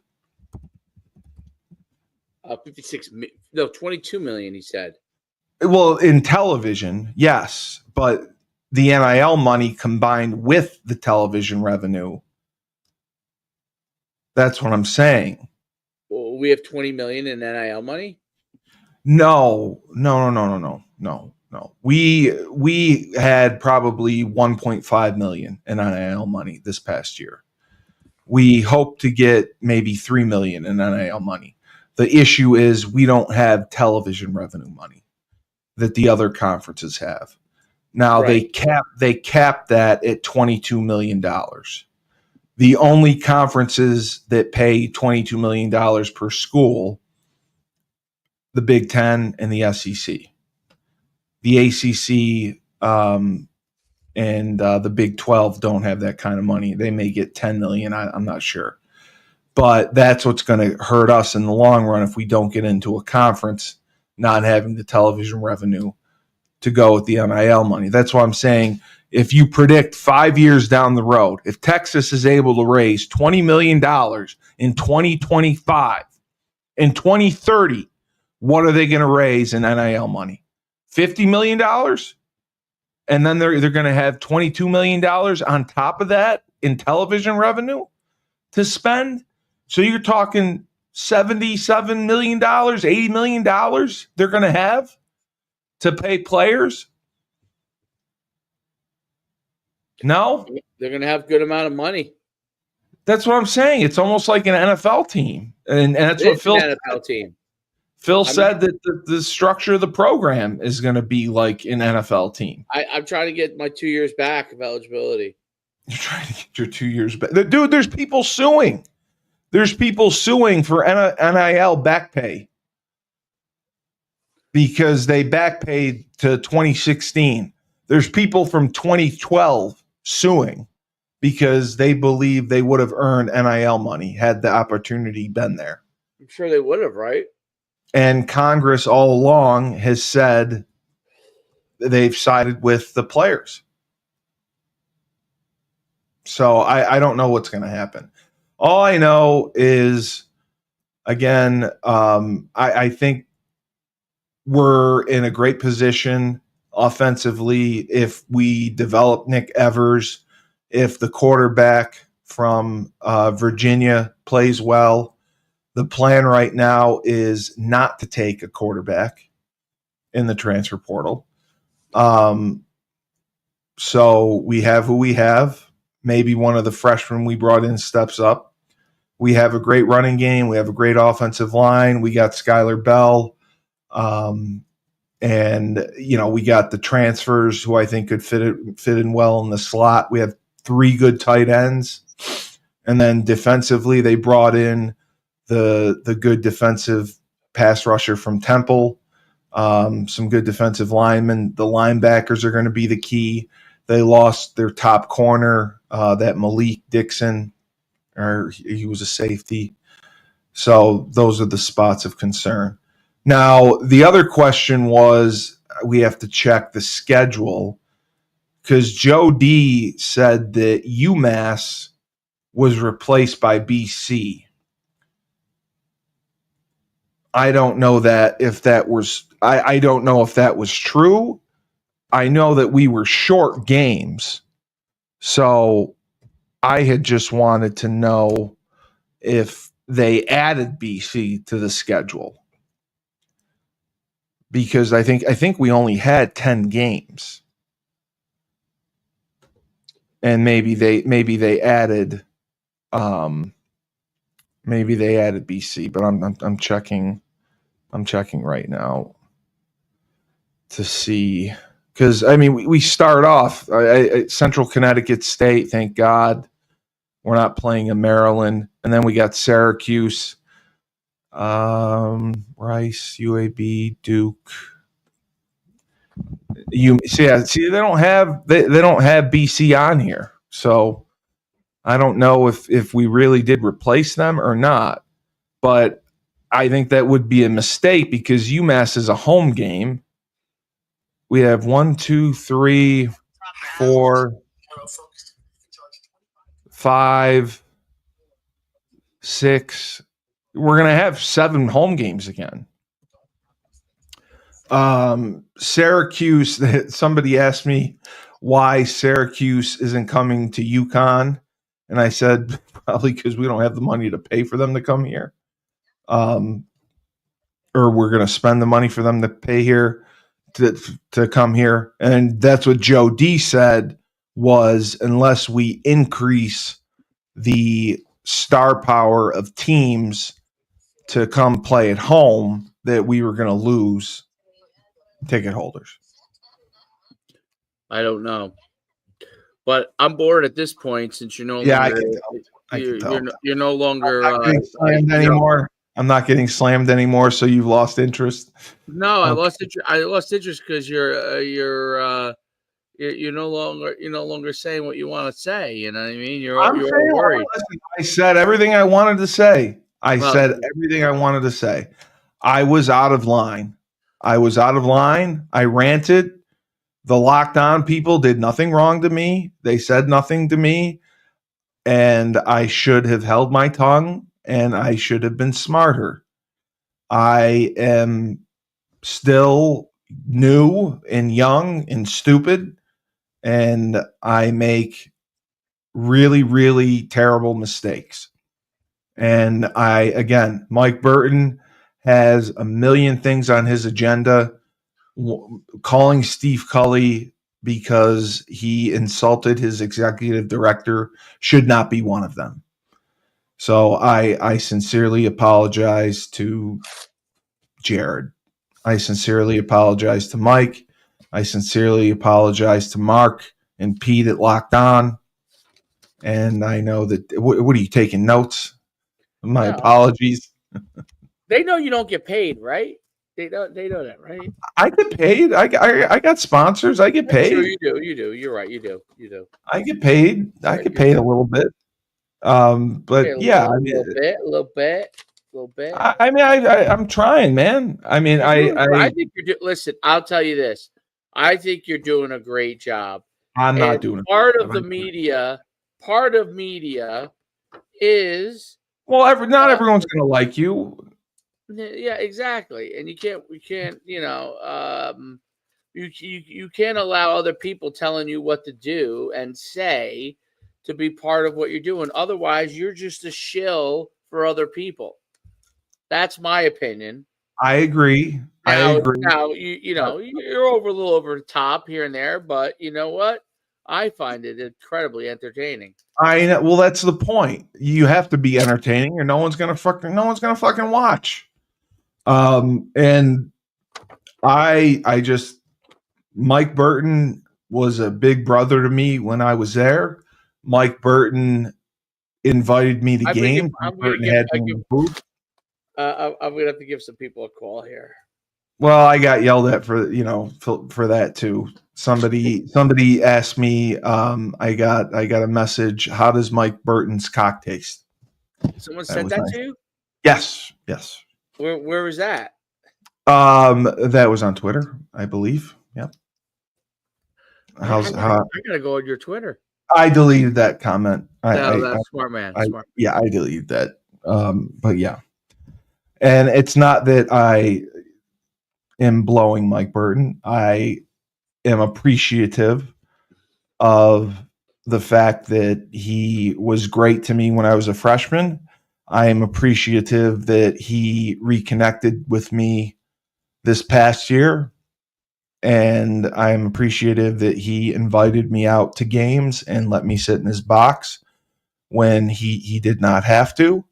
S2: 22 million, he said.
S1: Well, in television, yes, but the NIL money combined with the television revenue. That's what I'm saying.
S2: Well, we have 20 million in NIL money.
S1: No. We had probably 1.5 million in NIL money this past year. We hope to get maybe 3 million in NIL money. The issue is we don't have television revenue money that the other conferences have. Now
S2: Right.
S1: they cap that at $22 million. The only conferences that pay $22 million per school, the Big Ten and the SEC. The ACC and the Big 12 don't have that kind of money. They may get 10 million. I'm not sure. But that's what's going to hurt us in the long run if we don't get into a conference not having the television revenue to go with the NIL money. That's why I'm saying if you predict 5 years down the road, if Texas is able to raise $20 million in 2025, in 2030, what are they going to raise in NIL money? $50 million? And then they're going to have $22 million on top of that in television revenue to spend. So you're talking $77 million, $80 million they're going to have to pay players? No?
S2: They're going to have a good amount of money.
S1: That's what I'm saying. It's almost like an NFL team. And that's what Phil
S2: said. NFL team.
S1: Phil said that the structure of the program is going to be like an NFL team.
S2: I'm trying to get my 2 years back of eligibility.
S1: You're trying to get your 2 years back. Dude, there's people suing. There's people suing for NIL back pay because they back paid to 2016. There's people from 2012 suing because they believe they would have earned NIL money had the opportunity been there.
S2: I'm sure they would have, right?
S1: And Congress all along has said they've sided with the players. So I don't know what's going to happen. All I know is, again, I think we're in a great position offensively if we develop Nick Evers, if the quarterback from Virginia plays well. The plan right now is not to take a quarterback in the transfer portal. So we have who we have. Maybe one of the freshmen we brought in steps up. We have a great running game. We have a great offensive line. We got Skylar Bell. And, we got the transfers who I think could fit in well in the slot. We have 3 good tight ends. And then defensively, they brought in the good defensive pass rusher from Temple, some good defensive linemen. The linebackers are going to be the key. They lost their top corner, that Malik Dixon, or he was a safety. So those are the spots of concern. Now, the other question was we have to check the schedule because Joe D said that UMass was replaced by BC. I don't know if that was true. I know that we were short games. So I had just wanted to know if they added BC to the schedule. Because I think we only had 10 games. And maybe they added BC, but I'm checking right now to see, because we start off Central Connecticut State, thank God we're not playing in Maryland, and then we got Syracuse, Rice, UAB, Duke. They don't have BC on here, so I don't know if we really did replace them or not, but I think that would be a mistake because UMass is a home game. We have 1, 2, 3, 4, 5, 6. We're going to have 7 home games again. Syracuse, somebody asked me why Syracuse isn't coming to UConn. And I said, probably because we don't have the money to pay for them to come here. Or we're going to spend the money for them to pay here to come here. And that's what Joe D said was unless we increase the star power of teams to come play at home, that we were going to lose ticket holders.
S2: I don't know, but I'm bored at this point since you're no longer.
S1: I can tell.
S2: You're no longer
S1: I'm not getting slammed anymore. I'm not getting slammed anymore. So you've lost interest.
S2: No, I lost interest. I lost interest because you're no longer saying what you want to say. You know what I mean? You're worried.
S1: Listen, I said everything I wanted to say. I said everything I wanted to say. I was out of line. I ranted. The Locked On people did nothing wrong to me. They said nothing to me. And I should have held my tongue and I should have been smarter. I am still new and young and stupid. And I make really, really terrible mistakes. And Mike Burton has a million things on his agenda. Calling Steve Cully because he insulted his executive director should not be one of them. So I sincerely apologize to Jared. I sincerely apologize to Mike. I sincerely apologize to Mark and Pete at Locked On. And I know that. What are you taking notes? My apologies.
S2: They know you don't get paid, right? They know that, right?
S1: I get paid. I got sponsors. I get paid.
S2: Sure, you do. You're right. You do.
S1: I get paid. I get paid a little bit. But
S2: a little bit.
S1: I mean, I'm trying, man. I mean,
S2: I think you're. Listen, I'll tell you this. I think you're doing a great job.
S1: I'm not doing it.
S2: Part of media is
S1: not everyone's going to like you.
S2: Yeah, exactly. And you can't, you can't allow other people telling you what to do and say to be part of what you're doing. Otherwise, you're just a shill for other people. That's my opinion.
S1: I agree.
S2: Now, you're a little over the top here and there, but you know what? I find it incredibly entertaining.
S1: I know. Well, that's the point. You have to be entertaining, or no one's gonna fucking watch. And I just, Mike Burton was a big brother to me when I was there. Mike Burton invited me to games.
S2: I'm going to have to give some people a call here.
S1: Well, I got yelled at for that too. Somebody asked me, I got a message. How does Mike Burton's cock taste?
S2: Someone sent that to you?
S1: Yes.
S2: Where was that?
S1: That was on Twitter, I believe. Yep.
S2: I gotta go on your Twitter.
S1: I deleted that comment.
S2: That's smart, man. Smart.
S1: Yeah, I deleted that. But yeah, and it's not that I am blowing Mike Burton. I am appreciative of the fact that he was great to me when I was a freshman. I am appreciative that he reconnected with me this past year. And I'm appreciative that he invited me out to games and let me sit in his box when he did not have to.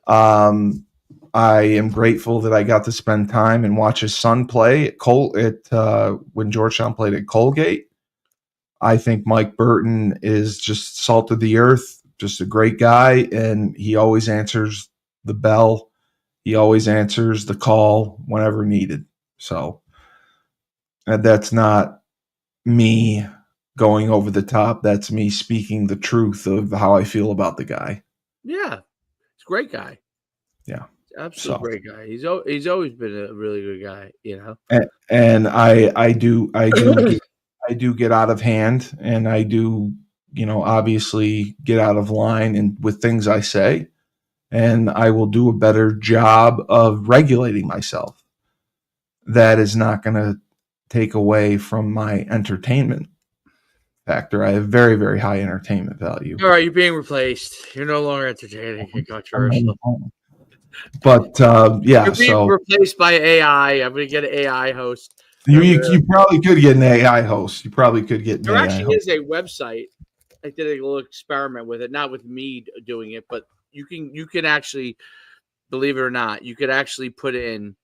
S1: I am grateful that I got to spend time and watch his son play when Georgetown played at Colgate. I think Mike Burton is just salt of the earth, just a great guy, and he always answers the bell. He always answers the call whenever needed. So that's not me going over the top. That's me speaking the truth of how I feel about the guy.
S2: Yeah, he's a great guy.
S1: Yeah.
S2: Absolute great guy. He's always been a really good guy, you know.
S1: And I do get out of hand, and I do, obviously get out of line and with things I say, and I will do a better job of regulating myself. That is not going to take away from my entertainment factor. I have very, very high entertainment value.
S2: All right, you're being replaced. You're no longer entertaining. You're controversial.
S1: But yeah,
S2: you're being replaced by AI. I'm going to get an AI host.
S1: You probably could get an AI host. You probably could get an
S2: there
S1: AI
S2: actually
S1: host.
S2: is a website. I did a little experiment with it, not with me doing it, but you can actually, believe it or not, you could actually put in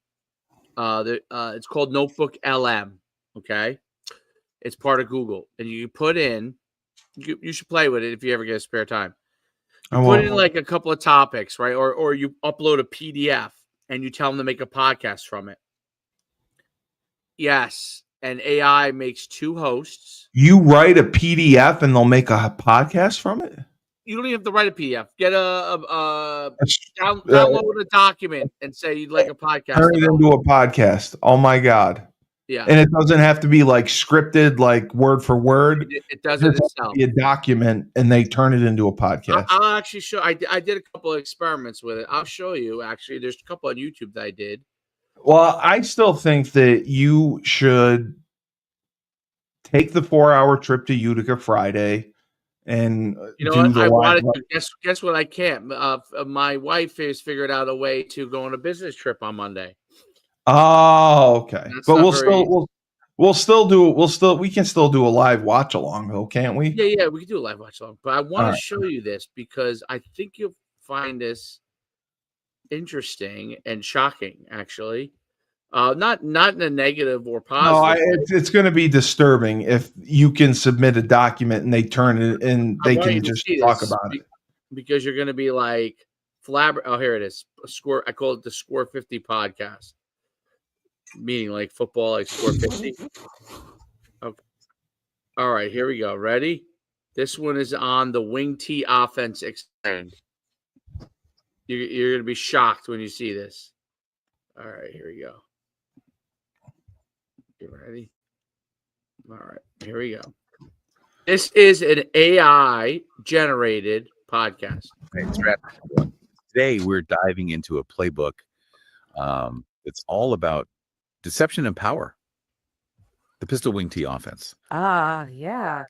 S2: it's called Notebook LM. Okay, it's part of Google, and you put in. You should play with it if you ever get a spare time. You put in like a couple of topics, right? Or you upload a PDF and you tell them to make a podcast from it. Yes, and AI makes 2 hosts.
S1: You write a PDF and they'll make a podcast from it?
S2: You don't even have to write a PDF. Get download a document and say you'd like a podcast.
S1: Turn it into a podcast. Oh my God.
S2: Yeah.
S1: And it doesn't have to be like scripted, like word for word.
S2: It does it itself.
S1: Be a document, and they turn it into a podcast.
S2: I'll actually show. I did a couple of experiments with it. I'll show you. Actually, there's a couple on YouTube that I did.
S1: Well, I still think that you should take the 4-hour trip to Utica Friday, and
S2: I wanted to guess what I can't. My wife has figured out a way to go on a business trip on Monday.
S1: Oh, okay. But we can still do a live watch along though, can't we?
S2: Yeah, we can do a live watch along. But I want to show you this because I think you'll find this interesting and shocking, actually. Not in a negative or positive.
S1: No, it's going to be disturbing if you can submit a document and they turn it and they can just talk about it.
S2: Because you're going to be like Oh, here it is. I call it the Score 50 podcast. Meaning like football, like Score 50. Okay. All right, here we go. Ready? This one is on the wing T offense explained. You're going to be shocked when you see this. All right, here we go. You ready? All right, here we go. This is an AI-generated podcast.
S4: Today, we're diving into a playbook that's all about deception and power. The pistol wing T offense.
S5: Yeah.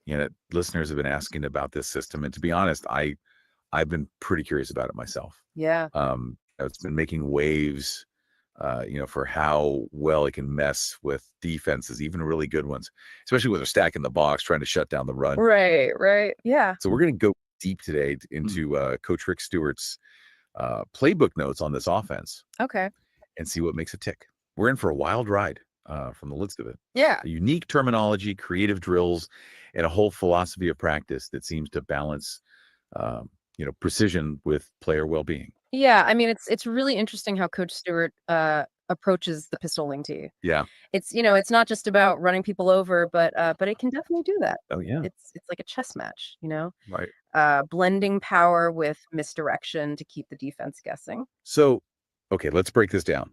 S4: Listeners have been asking about this system, and to be honest, I've been pretty curious about it myself.
S5: Yeah.
S4: It's been making waves, for how well it can mess with defenses, even really good ones, especially when they're stacking the box, trying to shut down the run.
S5: Right. Yeah.
S4: So we're going to go deep today into Coach Rick Stewart's playbook notes on this offense.
S5: Okay.
S4: And see what makes it tick. We're in for a wild ride from the looks of it.
S5: Yeah.
S4: A unique terminology, creative drills, and a whole philosophy of practice that seems to balance, precision with player well-being.
S5: Yeah. I mean, it's really interesting how Coach Stewart approaches the pistol wing T.
S4: Yeah.
S5: It's not just about running people over, but it can definitely do that.
S4: Oh yeah.
S5: It's like a chess match,
S4: Right.
S5: Blending power with misdirection to keep the defense guessing.
S4: So, okay, let's break this down.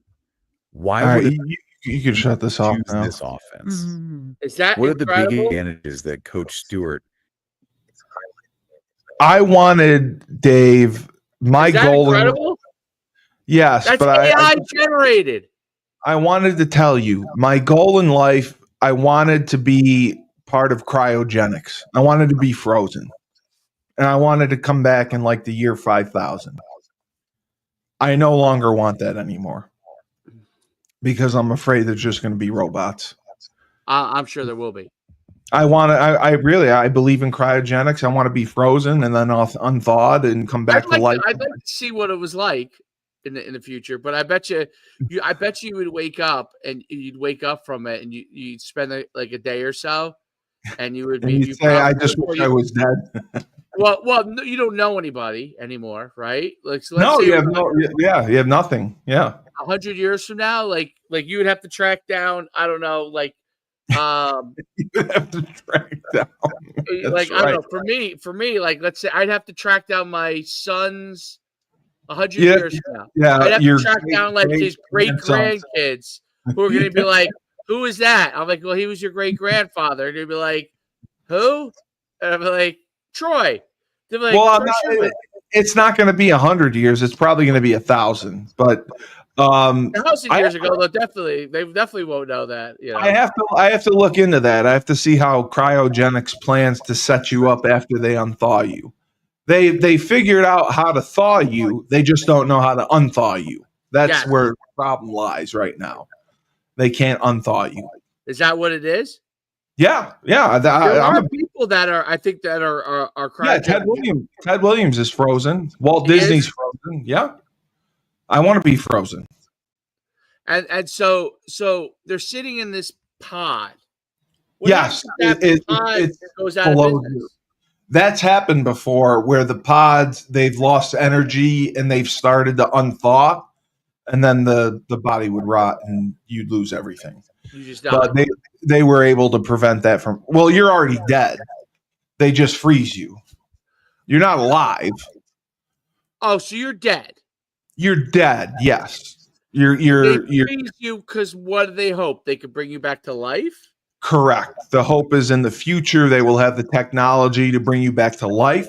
S4: Why would
S1: you can shut this off now.
S4: This offense?
S5: Mm-hmm.
S2: Is that
S4: what are the big
S2: incredible?
S4: advantages that Coach Stewart?
S1: I wanted Dave. My goal.
S2: Incredible?
S1: Yes,
S2: that's
S1: but
S2: AI generated.
S1: I wanted to tell you my goal in life. I wanted to be part of cryogenics. I wanted to be frozen, and I wanted to come back in like the year 5000. I no longer want that anymore because I'm afraid there's just going to be robots.
S2: I'm sure there will be.
S1: I believe in cryogenics. I want to be frozen and then unthawed and come back to life.
S2: I'd like to see what it was like in the future, but I bet you would wake up and you'd wake up from it and you'd spend like a day or so, and you would be.
S1: You'd say, "I just wish I was dead."
S2: Well, you don't know anybody anymore, right? Like, so
S1: no, you have nothing. Yeah,
S2: 100 years from now, like you would have to track down. I don't know, like
S1: You have to track down.
S2: Like I don't know. For me, like let's say I'd have to track down my son's 100 years from now.
S1: Yeah,
S2: I'd have to track down like his great grandkids who are going to be like, "Who is that?" I'm like, "Well, he was your great grandfather." And they'd be like, "Who?" And I'd be like, "Troy." They'd be like,
S1: well, it's not going to be 100 years. It's probably going to be 1,000. But
S2: 1,000 years ago, they definitely won't know that. You know?
S1: I have to look into that. I have to see how cryogenics plans to set you up after they unthaw you. They figured out how to thaw you. They just don't know how to unthaw you. That's where the problem lies right now. They can't unthaw you.
S2: Is that what it is?
S1: Yeah.
S2: There are people that are, I think, that are cryogenic.
S1: Yeah, Ted Williams is frozen. Walt Disney's frozen. Yeah. I want to be frozen.
S2: And so they're sitting in this pod.
S1: Yes,
S2: it goes out of business.
S1: That's happened before, where the pods, they've lost energy and they've started to unthaw, and then the body would rot and you'd lose everything.
S2: You just die.
S1: But they were able to prevent that from. Well, you're already dead. They just freeze you. You're not alive.
S2: Oh, so you're dead.
S1: You're dead. Yes.
S2: They freeze you because what do they hope? They could bring you back to life?
S1: Correct. The hope is in the future they will have the technology to bring you back to life,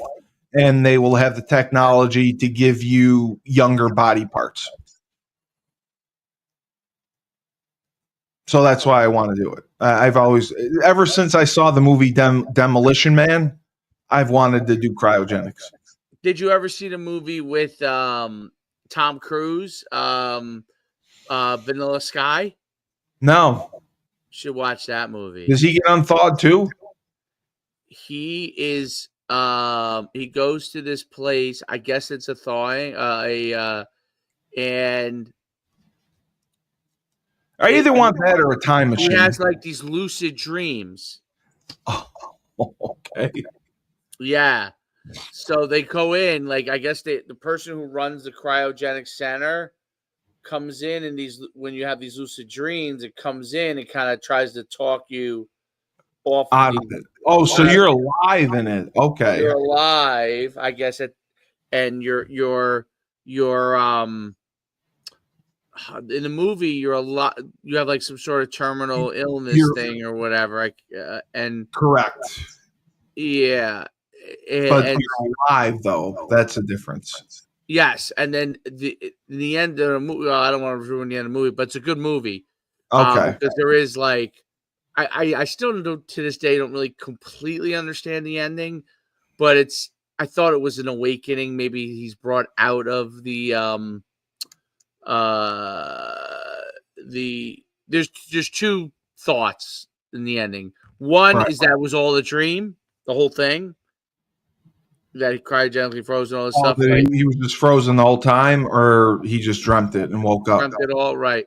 S1: and they will have the technology to give you younger body parts. So that's why I want to do it. I've always, ever since I saw the movie Demolition Man, I've wanted to do cryogenics.
S2: Did you ever see the movie with Tom Cruise, Vanilla Sky?
S1: No.
S2: Should watch that movie.
S1: Does he get unthawed too?
S2: He is. He goes to this place. I guess it's a thawing. And
S1: I either want that or a time machine.
S2: He has like these lucid dreams.
S1: Oh, okay.
S2: Yeah. So they go in. Like I guess the person who runs the cryogenic center comes in, and when you have these lucid dreams, it comes in and kind of tries to talk you off
S1: of it. Oh, so you're alive in it. Okay.
S2: You're alive, I guess and you're in the movie you're you have like some sort of terminal illness thing or whatever. And
S1: correct.
S2: Yeah.
S1: But you're alive though. That's a difference.
S2: Yes, and then in the end of the movie, well, I don't want to ruin the end of the movie, but it's a good movie.
S1: Okay.
S2: Because there is like, I still to this day don't really completely understand the ending, but I thought it was an awakening. Maybe he's brought out of there's two thoughts in the ending. One is that it was all a dream, the whole thing. That he cryogenically frozen, all this stuff.
S1: He was just frozen the whole time, or he just dreamt it and woke up.
S2: Dreamt it all, right?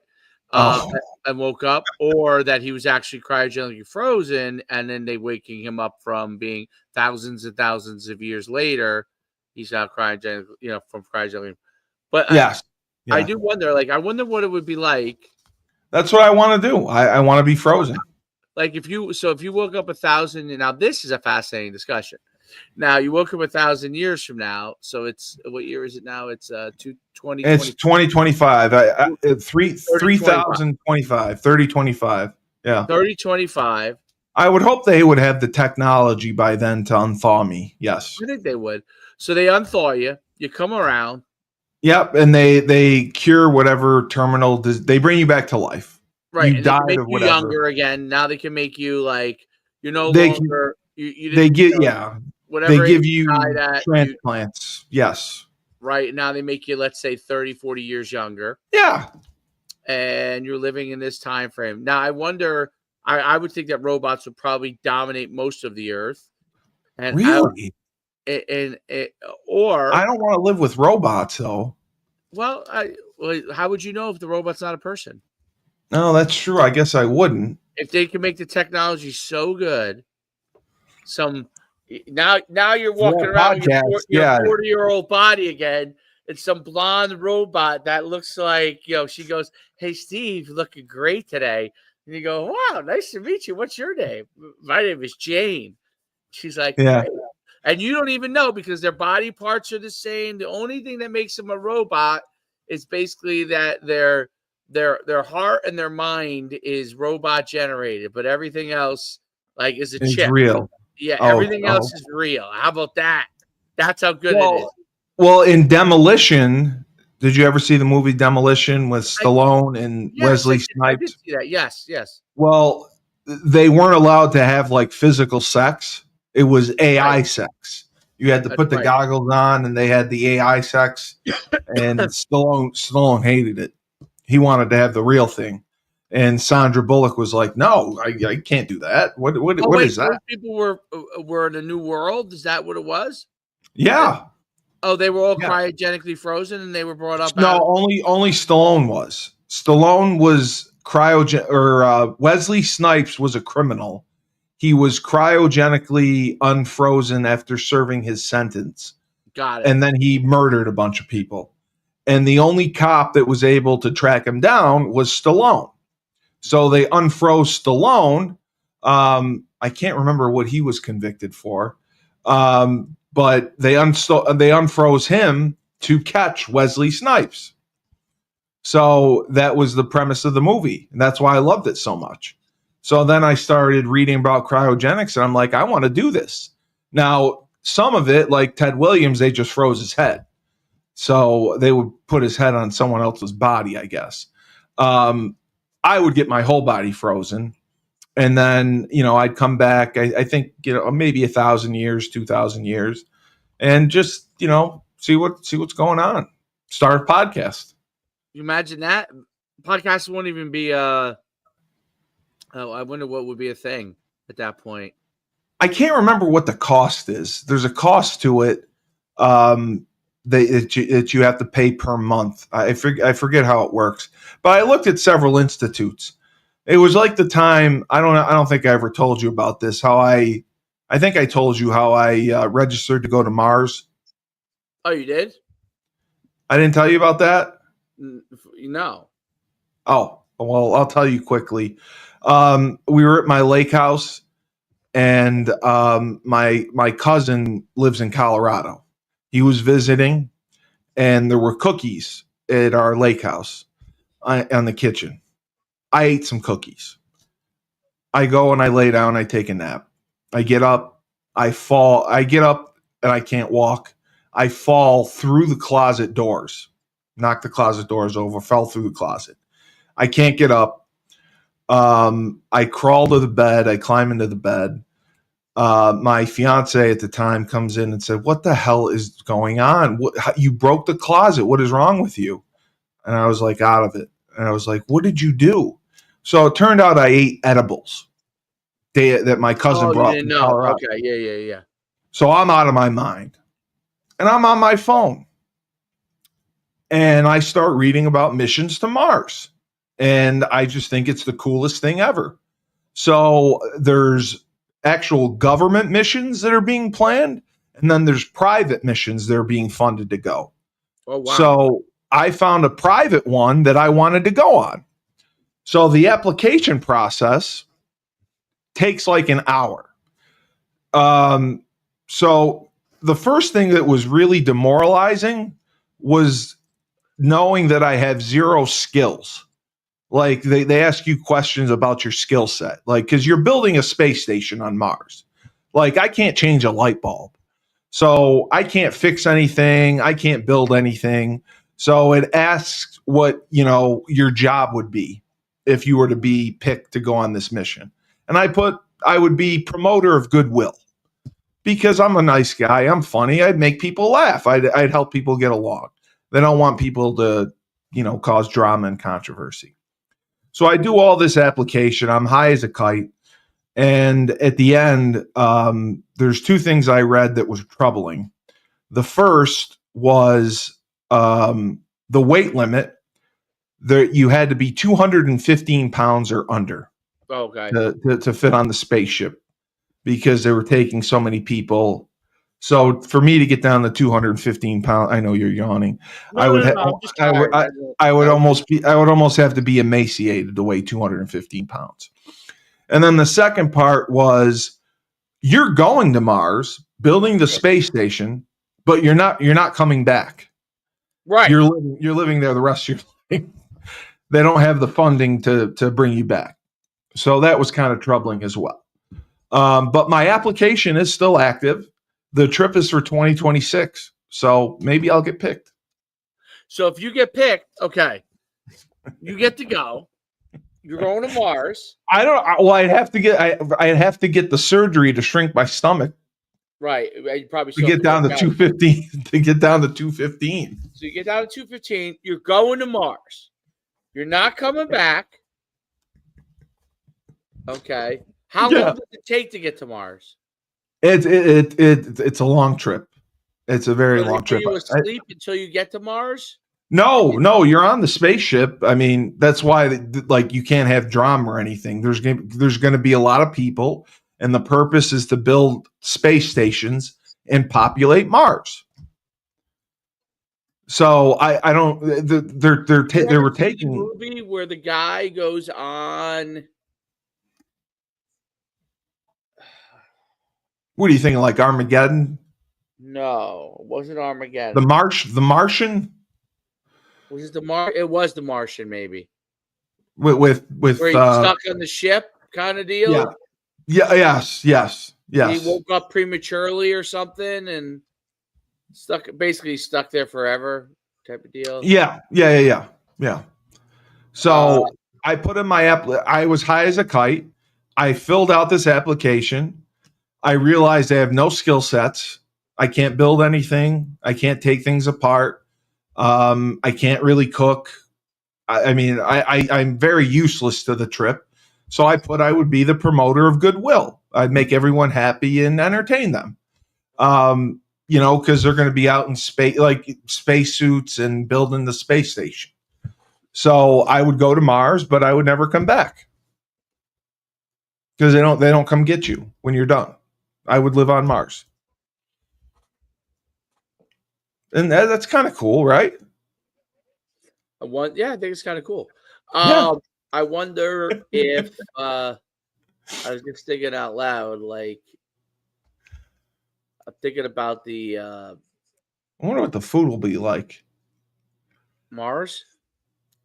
S2: And woke up, or that he was actually cryogenically frozen, and then they waking him up from being thousands and thousands of years later. He's now cryogenic, from cryogenically. But
S1: yes,
S2: I do wonder. Like, I wonder what it would be like.
S1: That's what I want to do. I want to be frozen.
S2: Like if you woke up 1,000, and now this is a fascinating discussion. Now you woke up 1,000 years from now, so it's what year is it now? It's 2020.
S1: It's 2025. 3025. 3025. Yeah.
S2: 3025.
S1: I would hope they would have the technology by then to unthaw me. Yes.
S2: I think they would. So they unthaw you. You come around.
S1: Yep, and they cure whatever terminal. They bring you back to life.
S2: Right.
S1: You died of whatever.
S2: Younger again. Now they can make you like you're no longer.
S1: They give
S2: whatever
S1: they give you
S2: at,
S1: transplants. Yes.
S2: Right. Now they make you, let's say, 30, 40 years younger.
S1: Yeah. And
S2: you're living in this time frame. Now I wonder, I would think that robots would probably dominate most of the earth. And
S1: really?
S2: Or
S1: I don't want to live with robots though.
S2: Well, how would you know if the robot's not a person?
S1: No, that's true. I guess I wouldn't.
S2: If they can make the technology so good, now you're walking around with your 40-year-old body again, and some blonde robot that looks like, she goes, "Hey, Steve, looking great today." And you go, wow, nice to meet you. What's your name? My name is Jane. She's like,
S1: Yeah.
S2: great. And you don't even know because their body parts are the same. The only thing that makes them a robot is basically that their heart and their mind is robot generated, but everything else like is a
S1: It's
S2: chip.
S1: real.
S2: Yeah,
S1: Oh,
S2: everything else is real. How about that? That's how good it is.
S1: Well, in Demolition, did you ever see the movie Demolition with Stallone and Wesley
S2: I
S1: Snipes?
S2: did see that. Yes.
S1: Well, they weren't allowed to have like physical sex. It was AI sex. You had to put the goggles on, and they had the AI sex. And Stallone hated it. He wanted to have the real thing. And Sandra Bullock was like, "No, I can't do that. What is that?"
S2: Those people were in a new world. Is that what it was?
S1: Yeah.
S2: They were all cryogenically frozen, and they were brought up.
S1: No, only Stallone was. Stallone was Wesley Snipes was a criminal. He was cryogenically unfrozen after serving his sentence.
S2: Got it.
S1: And then he murdered a bunch of people. And the only cop that was able to track him down was Stallone. So they unfroze Stallone. I can't remember what he was convicted for. But they unfroze him to catch Wesley Snipes. So that was the premise of the movie. And that's why I loved it so much. So then I started reading about cryogenics, and I'm like, I want to do this. Now, some of it, like Ted Williams, they just froze his head. So they would put his head on someone else's body, I guess. I would get my whole body frozen. And then, I'd come back, I think, maybe 1,000 years, 2,000 years, and just, see what's going on. Start a podcast.
S2: You imagine that? Podcasts won't even be I wonder what would be a thing at that point.
S1: I can't remember what the cost is. There's a cost to it that you have to pay per month. I forget how it works. But I looked at several institutes. It was like the time, I don't think I ever told you about this, how I think I told you how I registered to go to Mars.
S2: Oh, you did?
S1: I didn't tell you about that?
S2: No.
S1: Oh, well, I'll tell you quickly. We were at my lake house, and my cousin lives in Colorado. He was visiting, and there were cookies at our lake house on the kitchen. I ate some cookies. I go and I lay down. I take a nap. I get up. I fall. I get up and I can't walk. I fall through the closet doors. Knocked the closet doors over. Fell through the closet. I can't get up. I crawl to the bed. I climb into the bed. My fiance at the time comes in and said, "What the hell is going on? You broke the closet. What is wrong with you?" And I was like, out of it. And I was like, "What did you do?" So it turned out I ate edibles that my cousin brought from Colorado.
S2: Okay, yeah.
S1: So I'm out of my mind. And I'm on my phone. And I start reading about missions to Mars. And I just think it's the coolest thing ever. So there's actual government missions that are being planned. And then there's private missions that are being funded to go.
S2: Oh, wow.
S1: So I found a private one that I wanted to go on. So the application process takes like an hour. So the first thing that was really demoralizing was knowing that I have zero skills. Like they ask you questions about your skill set, like, because you're building a space station on Mars. Like, I can't change a light bulb. So I can't fix anything. I can't build anything. So it asks what, your job would be if you were to be picked to go on this mission. And I would be promoter of goodwill because I'm a nice guy. I'm funny. I'd make people laugh. I'd help people get along. They don't want people to, cause drama and controversy. So I do all this application. I'm high as a kite. And at the end, there's two things I read that was troubling. The first was the weight limit. You had to be 215 pounds or under to fit on the spaceship because they were taking so many people. So for me to get down to 215 pounds, I know you're yawning.
S2: No,
S1: I would,
S2: I'm just tired.
S1: I would almost have to be emaciated to weigh 215 pounds. And then the second part was you're going to Mars, building the space station, but you're not coming back.
S2: Right.
S1: You're living there the rest of your life. They don't have the funding to bring you back. So that was kind of troubling as well. But my application is still active. The trip is for 2026. So maybe I'll get picked.
S2: So if you get picked, okay, you get to go. You're going to Mars.
S1: I'd have to get the surgery to shrink my stomach.
S2: Right. You probably
S1: to get down to 215. To get down to 215.
S2: So you get down to 215. You're going to Mars. You're not coming back. Okay. How long does it take to get to Mars?
S1: It's a long trip. It's a very long trip.
S2: Are you asleep until you get to Mars?
S1: No, you're on the spaceship. I mean, that's why like you can't have drama or anything. There's going to be a lot of people, and the purpose is to build space stations and populate Mars. So I don't. They were taking
S2: the movie where the guy goes on.
S1: What are you thinking? Like Armageddon?
S2: No, it wasn't Armageddon.
S1: The Martian.
S2: Was it It was The Martian, maybe.
S1: With
S2: where he stuck on the ship, kind of deal.
S1: Yeah. Yes.
S2: He woke up prematurely or something, and basically stuck there forever, type of deal.
S1: Yeah. So I put in my I was high as a kite. I filled out this application. I realized I have no skill sets. I can't build anything. I can't take things apart. I can't really cook. I'm very useless to the trip. So I put I would be the promoter of goodwill. I'd make everyone happy and entertain them. Because they're going to be out in space, like space suits and building the space station. So I would go to Mars, but I would never come back because they don't come get you when you're done. I would live on Mars. And that's kind of cool, right?
S2: I think it's kind of cool. I wonder if I was just thinking out loud, like I'm thinking about the
S1: I wonder what the food will be like.
S2: Mars?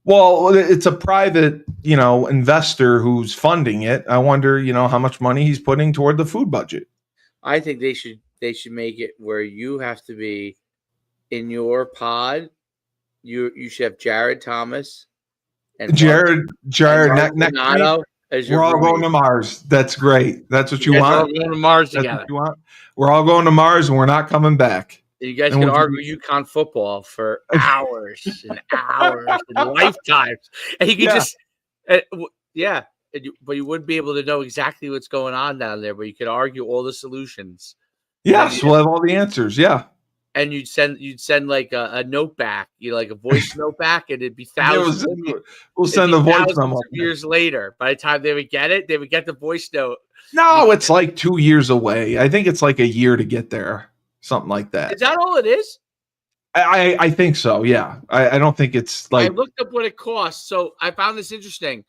S1: Well, it's a private, investor who's funding it. I wonder, how much money he's putting toward the food budget.
S2: I think they should make it where you have to be in your pod. You should have Jared Thomas and
S1: Jared next
S2: Donato as your
S1: We're all
S2: roommate.
S1: going to Mars. That's great. That's what you want.
S2: We're all going to Mars
S1: That's
S2: together.
S1: what you want. We're all going to Mars and we're not coming back.
S2: You guys can argue UConn football for hours and hours and lifetimes, and you can but you wouldn't be able to know exactly what's going on down there. But you could argue all the solutions.
S1: Yes, we'll have all the answers. Yeah.
S2: And you'd send like a note back, like a voice note back, and it'd be thousands.
S1: We'll send the voice memo.
S2: Years later, by the time they would get it, they would get the voice note.
S1: No, it's like 2 years away. I think it's like a year to get there, something like that.
S2: Is that all it is?
S1: I think so. Yeah, I don't think it's like.
S2: I looked up what it costs, so I found this interesting.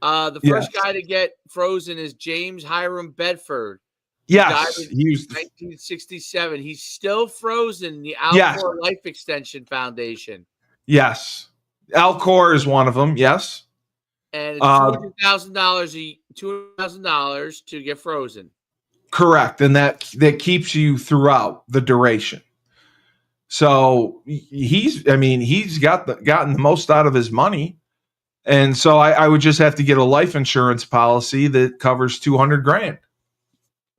S2: The first guy to get frozen is James Hiram Bedford.
S1: Yes,
S2: he was 1967. He's still frozen in the Alcor Life Extension Foundation.
S1: Yes, Alcor is one of them. Yes,
S2: and it's $200,000 to get frozen.
S1: Correct, and that keeps you throughout the duration. So he's gotten the most out of his money, and so I would just have to get a life insurance policy that covers $200,000.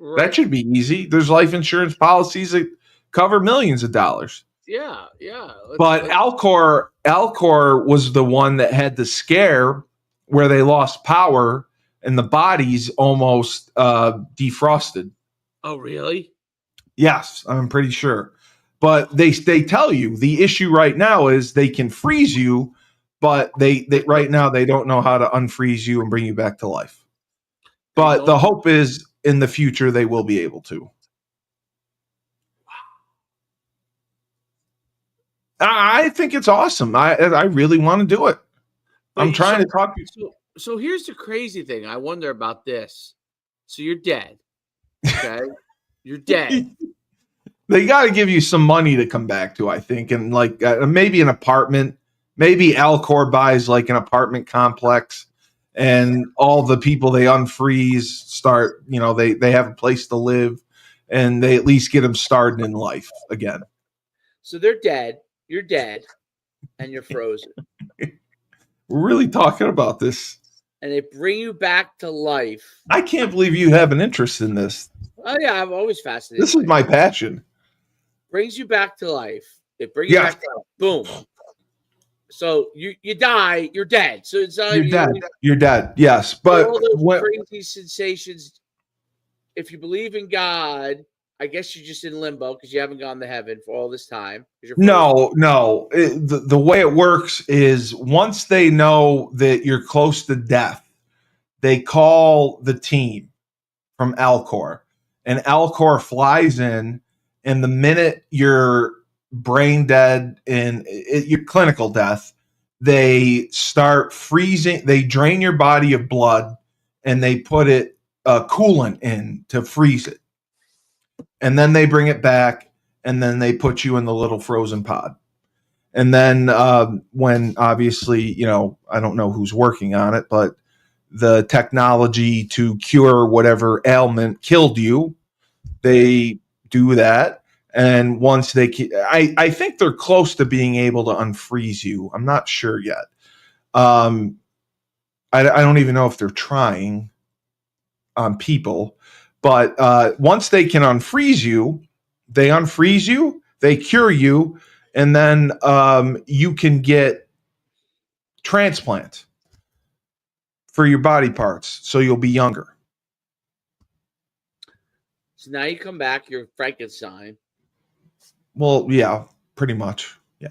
S1: Right. That should be easy. There's life insurance policies that cover millions of dollars.
S2: Yeah.
S1: But Alcor was the one that had the scare where they lost power and the bodies almost defrosted.
S2: Oh, really?
S1: Yes, I'm pretty sure. But they tell you the issue right now is they can freeze you, but they right now they don't know how to unfreeze you and bring you back to life. But the hope is in the future they will be able to. I think it's awesome. I really want to do it. I'm trying to talk.
S2: So here's the crazy thing. I wonder about this. So you're dead. Okay, you're dead.
S1: They got to give you some money to come back to, I think, and like maybe an apartment. Maybe Alcor buys like an apartment complex, and all the people they unfreeze start. They have a place to live, and they at least get them started in life again.
S2: So they're dead. You're dead, and you're frozen.
S1: We're really talking about this.
S2: And they bring you back to life.
S1: I can't believe you have an interest in this.
S2: Oh yeah, I'm always fascinated.
S1: This is my passion.
S2: Brings you back to life. It brings you back to life. Boom. So you die. You're dead. So it's
S1: you're dead. You're dead. Yes, but
S2: all those crazy sensations. If you believe in God, I guess you're just in limbo because you haven't gone to heaven for all this time.
S1: No. The way it works is once they know that you're close to death, they call the team from Alcor, and Alcor flies in, and the minute you're brain dead and your clinical death, they start freezing. They drain your body of blood, and they put coolant in to freeze it. And then they bring it back, and then they put you in the little frozen pod. And then when obviously, I don't know who's working on it, but the technology to cure whatever ailment killed you, they do that. And once I think they're close to being able to unfreeze you. I'm not sure yet. I don't even know if they're trying on people. But once they can unfreeze you, they cure you, and then you can get transplant for your body parts, so you'll be younger.
S2: So now you come back, you're Frankenstein.
S1: Well, yeah, pretty much, yeah.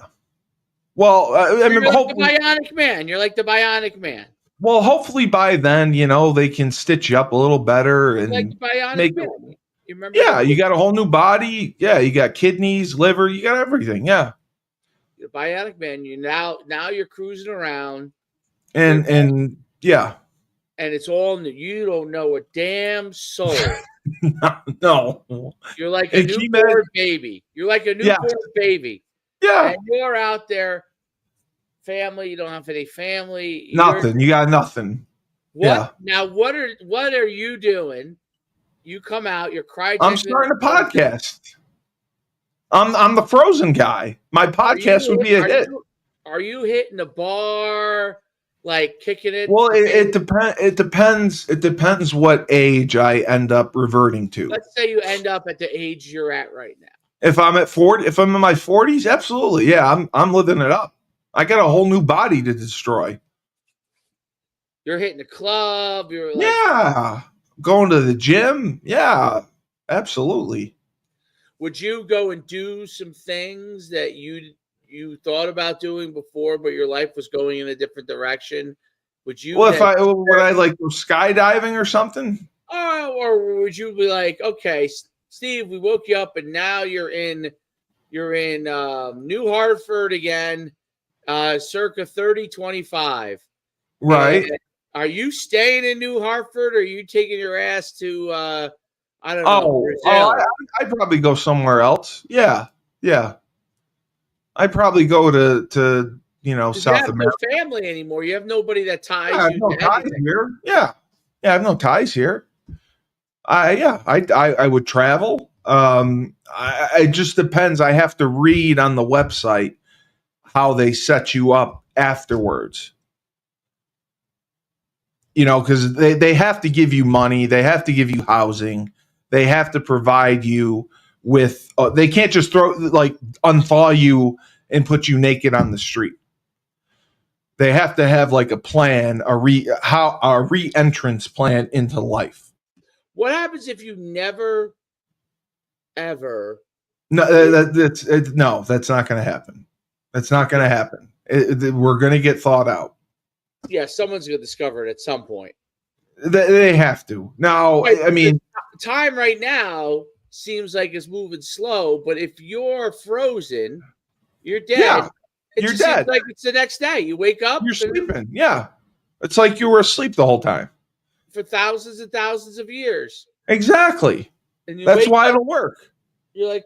S1: Well,
S2: you're like the Bionic Man. You're like the Bionic Man.
S1: Well, hopefully by then, they can stitch you up a little better and
S2: like the Bionic Man. You remember?
S1: Yeah, you got a whole new body. Yeah, you got kidneys, liver, you got everything. Yeah.
S2: The Bionic Man. You now you're cruising around.
S1: And yeah.
S2: And it's all new. You don't know a damn soul.
S1: No.
S2: You're like a newborn baby. You're like a newborn baby.
S1: Yeah.
S2: And you're out there. Family, you don't have any family.
S1: Nothing. You got nothing.
S2: What?
S1: Yeah.
S2: Now, what are you doing? You come out. You're crying.
S1: I'm starting a podcast. I'm the frozen guy. My podcast would be a hit.
S2: Are you hitting the bar, like kicking it?
S1: Well, it depends. It depends. It depends what age I end up reverting to.
S2: Let's say you end up at the age you're at right now.
S1: If I'm at 40, if I'm in my 40s, absolutely, yeah, I'm living it up. I got a whole new body to destroy.
S2: You're hitting the club. You're
S1: like, going to the gym. Yeah, absolutely.
S2: Would you go and do some things that you thought about doing before, but your life was going in a different direction? Would you?
S1: Well, would I like go skydiving or something?
S2: Or would you be like, okay, Steve, we woke you up and now you're in New Hartford again, circa 3025.
S1: Right.
S2: And are you staying in New Hartford or are you taking your ass to I don't know.
S1: I'd probably go somewhere else. Yeah. Yeah. I'd probably go to South America.
S2: No family anymore. You have nobody that ties you
S1: no
S2: to
S1: ties
S2: anything.
S1: Here. Yeah. Yeah, I have no ties here. I would travel. It just depends. I have to read on the website how they set you up afterwards. Because they have to give you money. They have to give you housing. They have to provide you with. They can't just unthaw you and put you naked on the street. They have to have like a plan, a re-entrance plan into life.
S2: What happens if you never, ever?
S1: No, that's not going to happen. That's not going to happen. We're going to get thought out.
S2: Yeah, someone's going to discover it at some point.
S1: They have to. Now, I mean,
S2: time right now seems like it's moving slow, but if you're frozen, You're dead.
S1: Yeah,
S2: It
S1: you're
S2: just seems
S1: dead.
S2: like it's the next day. You wake up
S1: You're sleeping. Yeah. It's like you were asleep the whole time.
S2: for thousands and thousands of years.
S1: Exactly.
S2: And you
S1: That's
S2: wake
S1: why
S2: up,
S1: it'll work.
S2: you're like,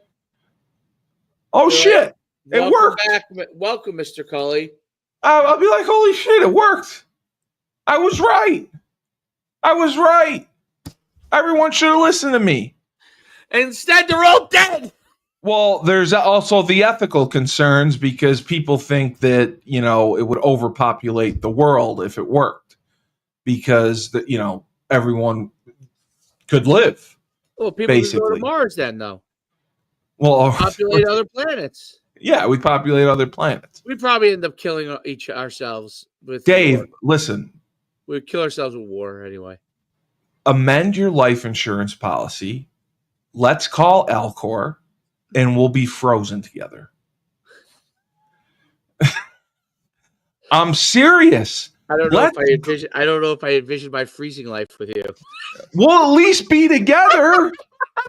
S1: Oh,
S2: you're
S1: shit. It
S2: welcome
S1: worked.
S2: back. Welcome, Mr. Cully.
S1: I'll be like, holy shit, it worked. I was right. I was right. Everyone should have listened to me.
S2: And instead, they're all dead.
S1: Well, there's also the ethical concerns because people think that, you know, it would overpopulate the world if it worked because, you know, everyone could live.
S2: Well, people could go
S1: basically.
S2: to Mars then, though.
S1: Well,
S2: Populate other planets.
S1: yeah, we populate other planets.
S2: We'd probably end up killing ourselves with
S1: Dave,
S2: war.
S1: listen,
S2: We'd kill ourselves with war anyway.
S1: amend your life insurance policy. Let's call Alcor and we'll be frozen together. I'm serious.
S2: I don't know if I envision my freezing life with you.
S1: We'll at least be together.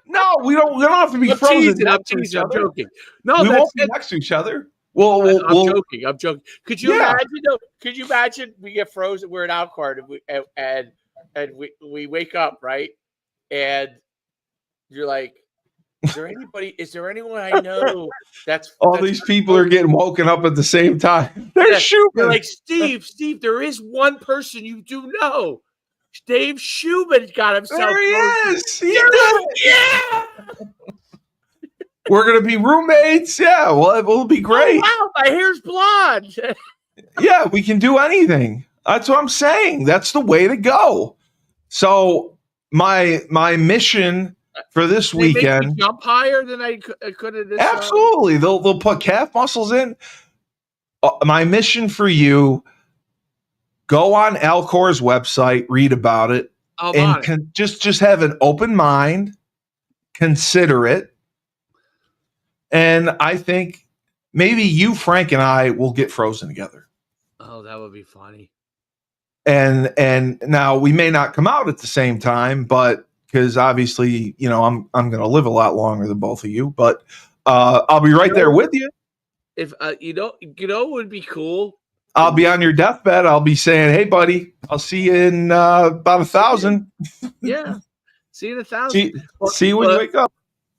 S1: No, we don't have to be frozen.
S2: I'm joking. No,
S1: we
S2: that's
S1: won't be
S2: it.
S1: next to each other. Well,
S2: I'm joking. Could you imagine? Though, could you imagine we get frozen? We're in Alcor and we wake up, right? And you're like, is there anyone I know that's
S1: these people are getting woken up at the same time. They're shooting.
S2: You're like, Steve, there is one person you do know. Dave Schumann got himself.
S1: There he is.
S2: Yeah.
S1: We're gonna be roommates. Yeah, well, it'll be great.
S2: Oh, wow, my hair's blonde.
S1: Yeah, we can do anything. That's what I'm saying. That's the way to go. So my mission for this weekend.
S2: Make me jump higher than I could have this.
S1: Absolutely, they'll put calf muscles in. My mission for you: go on Alcor's website, read about it, and just have an open mind, consider it, and I think maybe you, Frank, and I will get frozen together.
S2: Oh, that would be funny.
S1: And now we may not come out at the same time, but because obviously, you know, I'm going to live a lot longer than both of you, but I'll be right there with you.
S2: If you know, it would be cool.
S1: I'll be on your deathbed. I'll be saying, "Hey, buddy, I'll see you in about 1,000."
S2: Yeah, see you in 1,000.
S1: See you when you wake up.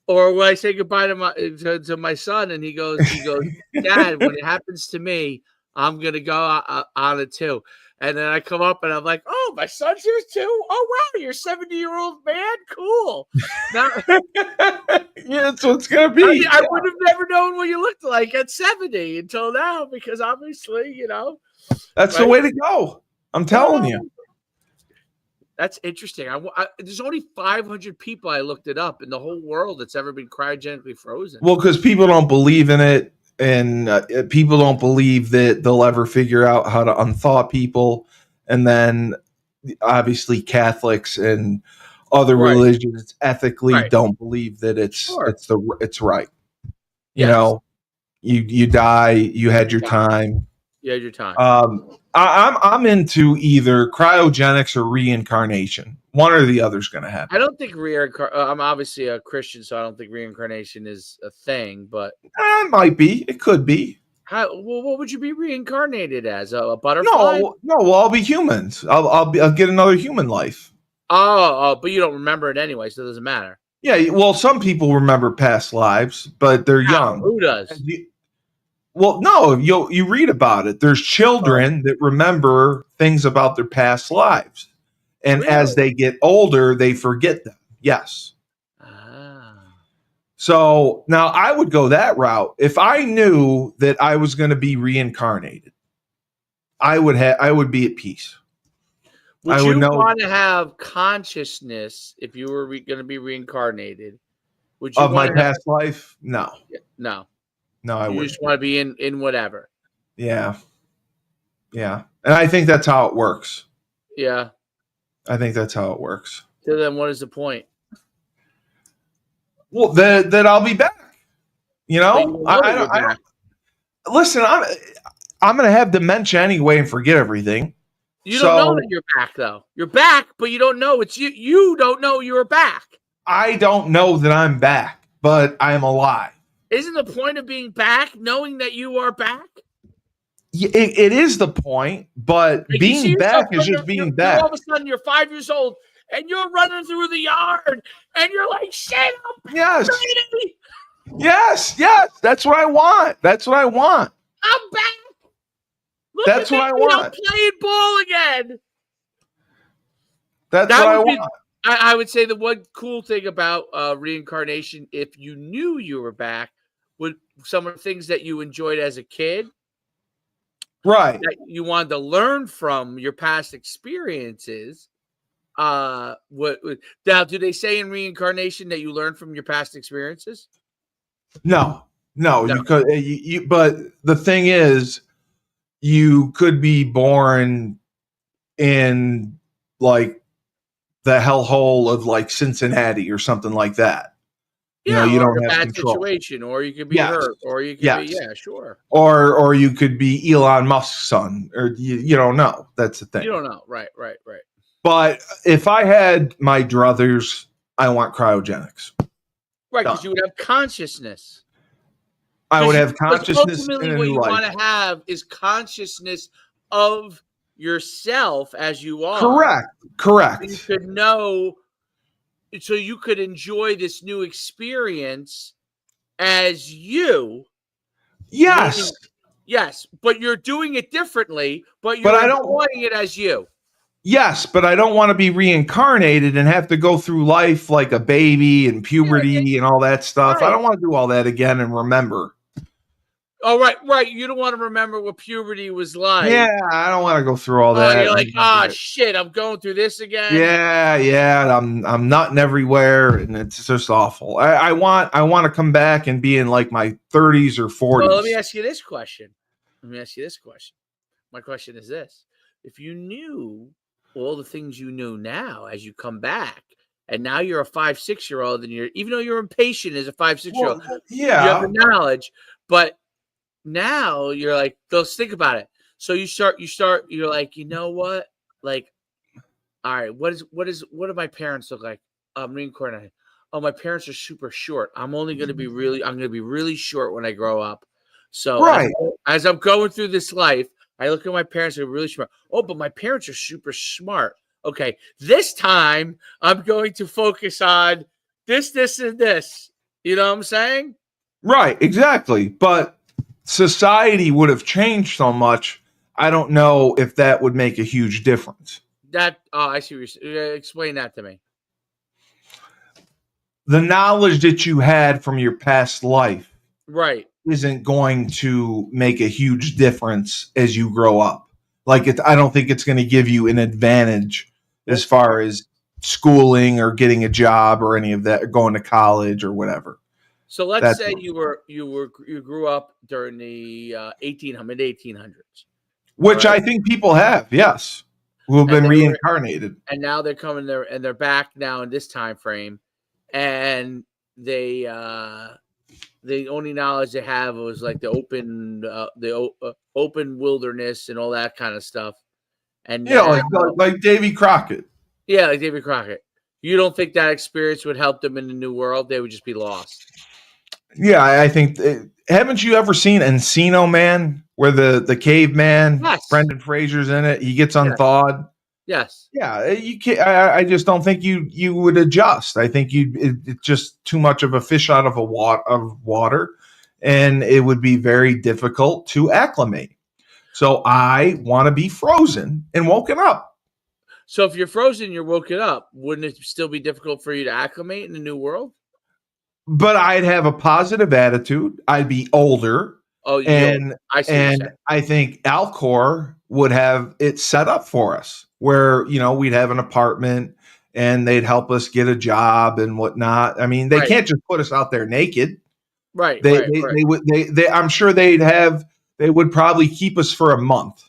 S2: Or when I say goodbye to my son, and he goes, Dad, when it happens to me, I'm gonna go on it too. And then I come up and I'm like, oh, my son's here too. Oh wow, you're a 70-year-old man. Cool. Now,
S1: yeah, that's what it's gonna be.
S2: I would have never known what you looked like at 70 until now, because obviously, you know,
S1: that's the way to go. I'm telling you.
S2: That's interesting. There's only 500 people, I looked it up, in the whole world that's ever been cryogenically frozen.
S1: Well, because people don't believe in it, and people don't believe that they'll ever figure out how to unthaw people. And then, obviously, Catholics and other religions ethically don't believe that it's right. You know, you die, you had your time.
S2: You had your time.
S1: I'm into either cryogenics or reincarnation. One or the other is going to happen.
S2: I don't think I'm obviously a Christian, so I don't think reincarnation is a thing. But
S1: it might be. It could be.
S2: What would you be reincarnated as? A butterfly?
S1: No. Well, I'll be humans. I'll get another human life.
S2: Oh, but you don't remember it anyway, so it doesn't matter.
S1: Yeah. Well, some people remember past lives, but they're young.
S2: Who does?
S1: Well, no, you read about it. There's children that remember things about their past lives. And as they get older, they forget them. Yes. So now I would go that route. If I knew that I was going to be reincarnated, I would be at peace.
S2: Would you want to have consciousness if you were going to be reincarnated? Would you
S1: of my past life? No.
S2: No.
S1: No, I wouldn't.
S2: You just want to be in whatever.
S1: Yeah. Yeah. And I think that's how it works.
S2: Yeah.
S1: I think that's how it works.
S2: So then what is the point?
S1: Well, that I'll be back. You know? I listen, I'm going to have dementia anyway and forget everything.
S2: You don't know that you're back, though. You're back, but you don't know it's you. You don't know you're back.
S1: I don't know that I'm back, but I'm alive.
S2: Isn't the point of being back knowing that you are back?
S1: It is the point, but
S2: Like,
S1: being back is just being back.
S2: You're all of a sudden you're 5 years old and you're running through the yard and you're like, shit up,
S1: Yes.
S2: Brady.
S1: Yes. That's what I want.
S2: I'm back. Look
S1: That's
S2: at
S1: what I
S2: me,
S1: want.
S2: I'm playing ball again.
S1: That's
S2: That
S1: what I
S2: would be-
S1: want.
S2: I would say the one cool thing about reincarnation, if you knew you were back, would some of the things that you enjoyed as a kid,
S1: Right.
S2: that you wanted to learn from your past experiences. Now, do they say in reincarnation that you learn from your past experiences?
S1: No. You could. But the thing is, you could be born in like the hellhole of like Cincinnati or something like that.
S2: Yeah,
S1: you
S2: or
S1: don't
S2: a
S1: have
S2: bad
S1: control.
S2: situation, or you could be
S1: Yes.
S2: hurt, or you could
S1: Yes.
S2: be, yeah, sure.
S1: Or you could be Elon Musk's son, or you don't know. That's the thing.
S2: You don't know, right.
S1: But if I had my druthers, I want cryogenics.
S2: Right, because
S1: Done.
S2: you would have consciousness.
S1: I would have
S2: Because
S1: consciousness in
S2: ultimately,
S1: a
S2: what
S1: new
S2: you
S1: life.
S2: want to have is consciousness of yourself as you are.
S1: Correct.
S2: You could know, so you could enjoy this new experience as you.
S1: Yes.
S2: Yes, but you're doing it differently, but
S1: But
S2: you're
S1: I don't-
S2: enjoying it as you.
S1: Yes, but I don't want to be reincarnated and have to go through life like a baby and puberty and all that stuff.
S2: Right.
S1: I don't want to do all that again and remember.
S2: Oh, right. You don't want to remember what puberty was like.
S1: Yeah, I don't want to go through all
S2: Oh,
S1: that.
S2: you're like, shit, I'm going through this again.
S1: Yeah. I'm nutting everywhere, and it's just awful. I want to come back and be in like my 30s or 40s.
S2: Well, let me ask you this question. My question is this: if you knew all the things you know now as you come back, and now you're a 5-6-year-old, and even though you're impatient as a 5-6-year-old, you have the knowledge, but now you're like, let's think about it. So you start, you're like, you know what? Like, all right, what do my parents look like? I'm reincarnated. Oh, my parents are super short. I'm going to be really short when I grow up. So as I'm going through this life, I look at my parents, they're really smart. Oh, but my parents are super smart. Okay, this time I'm going to focus on this, and this. You know what I'm saying?
S1: Right, exactly. But society would have changed so much. I don't know if that would make a huge difference.
S2: I see what you're explain that to me.
S1: The knowledge that you had from your past life,
S2: right,
S1: isn't going to make a huge difference as you grow up. Like I don't think it's going to give you an advantage as far as schooling or getting a job or any of that, or going to college or whatever.
S2: So let's say you grew up during the mid 1800s,
S1: which I think people have, yes, who have been reincarnated,
S2: and now they're coming there and they're back now in this time frame, and they the only knowledge they have was like the open wilderness and all that kind of stuff, and
S1: like Davy Crockett.
S2: Yeah, like Davy Crockett. You don't think that experience would help them in the new world? They would just be lost.
S1: Yeah, I think. Haven't you ever seen Encino Man, where the caveman, Brendan Fraser's in it? He gets unthawed.
S2: Yes.
S1: Yeah, you can't. I just don't think you would adjust. I think it's just too much of a fish out of water, and it would be very difficult to acclimate. So I want to be frozen and woken up.
S2: So if you're frozen, you're woken up. Wouldn't it still be difficult for you to acclimate in the new world?
S1: But I'd have a positive attitude. I'd be older.
S2: Oh,
S1: and I think Alcor would have it set up for us where, we'd have an apartment and they'd help us get a job and whatnot. I mean, they can't just put us out there naked.
S2: Right.
S1: They would, I'm sure they would probably keep us for a month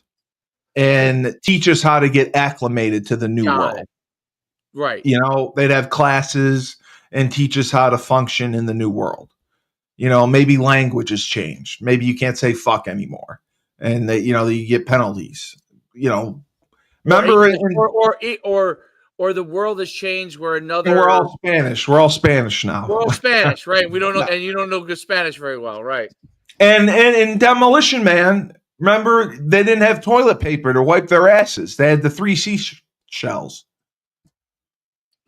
S1: and teach us how to get acclimated to the new world.
S2: Right.
S1: They'd have classes and teach us how to function in the new world. Maybe language has changed. Maybe you can't say fuck anymore, and you get penalties. Remember,
S2: or the world has changed where another.
S1: And we're all Spanish. We're all Spanish now.
S2: We're all Spanish, right? We don't know, and you don't know good Spanish very well, right?
S1: And in Demolition Man, remember they didn't have toilet paper to wipe their asses. They had the 3 seashells.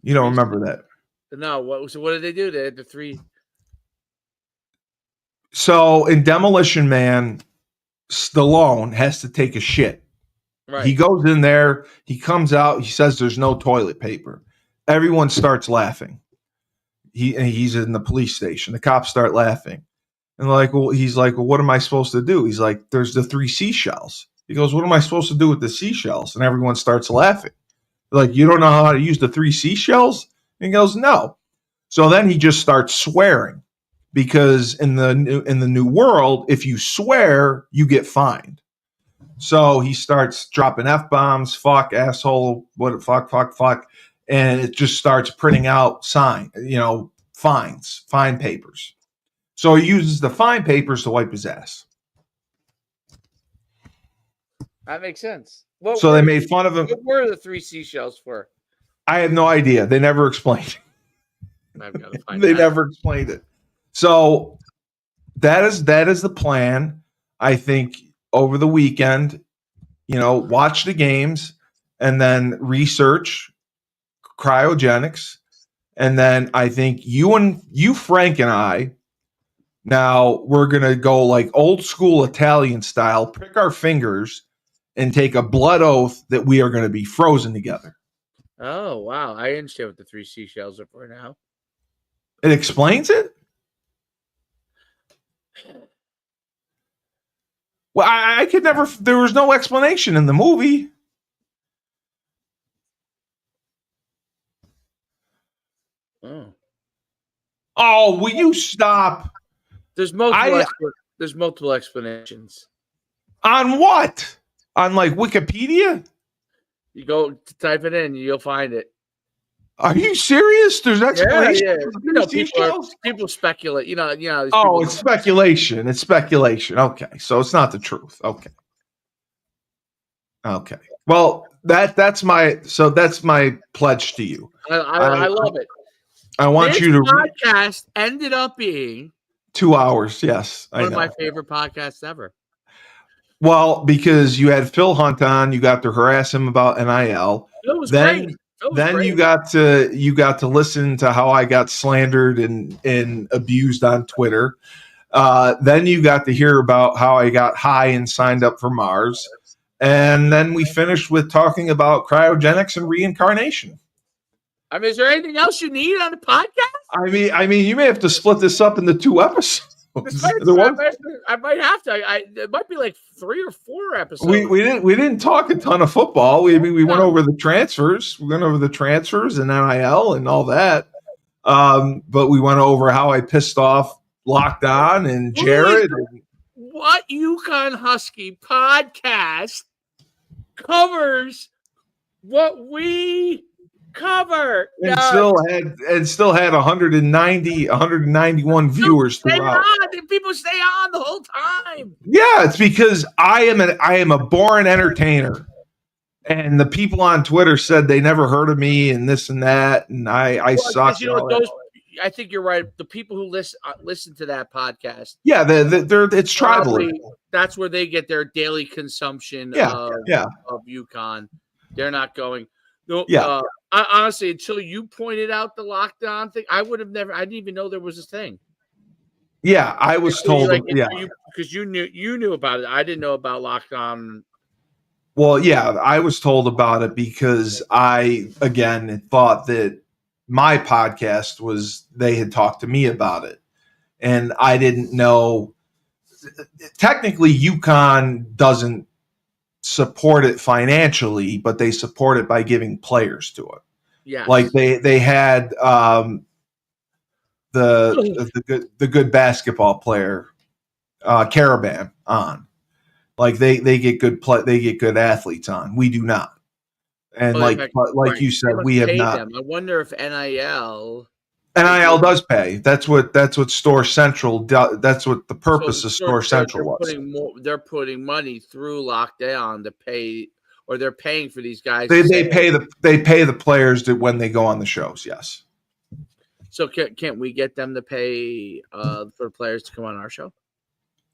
S1: You don't remember that?
S2: No. So what did they do? They had the 3.
S1: So in Demolition Man, Stallone has to take a shit.
S2: Right.
S1: He goes in there. He comes out. He says there's no toilet paper. Everyone starts laughing. He's in the police station. The cops start laughing. And he's like, well, what am I supposed to do? He's like, there's the 3 seashells. He goes, what am I supposed to do with the seashells? And everyone starts laughing. They're like, you don't know how to use the 3 seashells? And he goes, no. So then he just starts swearing, because in the new world, if you swear, you get fined. So he starts dropping F-bombs, fuck, asshole, fuck, and it just starts printing out fine papers. So he uses the fine papers to wipe his ass.
S2: That makes sense.
S1: So they made fun of him.
S2: What were the 3 seashells for?
S1: I have no idea. They never explained.
S2: I've got to find
S1: They
S2: out.
S1: never explained it. So that is the plan. I think over the weekend, watch the games and then research cryogenics. And then I think you, Frank, and I, now we're going to go like old school Italian style, prick our fingers and take a blood oath that we are going to be frozen together.
S2: Oh, wow. I understand what the 3 seashells are for now.
S1: It explains it? Well, I could never, there was no explanation in the movie. Oh, will you stop?
S2: There's multiple explanations.
S1: On what? On like Wikipedia?
S2: You go to type it in, you'll find it.
S1: Are you serious? There's explanation.
S2: Yeah. People speculate.
S1: It's speculation. It's speculation. Okay, so it's not the truth. Okay. Well, that's my pledge to you.
S2: I love it.
S1: I want you to.
S2: Podcast ended up being
S1: 2 hours. Yes,
S2: one of my favorite podcasts ever.
S1: Well, because you had Phil Hunt on, you got to harass him about NIL.
S2: It was great.
S1: Then you got to listen to how I got slandered and abused on Twitter. Then you got to hear about how I got high and signed up for Mars. And then we finished with talking about cryogenics and reincarnation.
S2: I mean, is there anything else you need on the podcast?
S1: I mean, you may have to split this up into 2 episodes.
S2: I might have to. It might be like 3 or 4 episodes.
S1: We didn't talk a ton of football. We went over the transfers. We went over the transfers and NIL and all that. But we went over how I pissed off Locked On and Jared.
S2: What UConn Husky podcast covers what we cover,
S1: and still had 191 viewers throughout.
S2: People stay on the whole time.
S1: Yeah, it's because I am a born entertainer, and the people on Twitter said they never heard of me and this and that, and I suck.
S2: I think you're right. The people who listen to that podcast,
S1: it's tribal.
S2: That's where they get their daily consumption of UConn. They're not going. No, I honestly, until you pointed out the lockdown thing, I didn't even know there was a thing.
S1: Yeah, I was told.
S2: Because you knew about it. I didn't know about lockdown.
S1: Well, yeah, I was told about it because I, again, thought that my podcast they had talked to me about it. And I didn't know. Technically, UConn doesn't support it financially, but they support it by giving players to it.
S2: Yeah,
S1: like they had the good basketball player Caravan on. Like they get good athletes on. We do not. And you said, we have not.
S2: Them. I wonder if NIL
S1: does pay. That's what Store Central does. That's what the purpose of Store Central was.
S2: They're putting money through lockdown to pay. or they're paying for these guys.
S1: They pay the players when they go on the shows. Yes.
S2: So can't we get them to pay for the players to come on our show?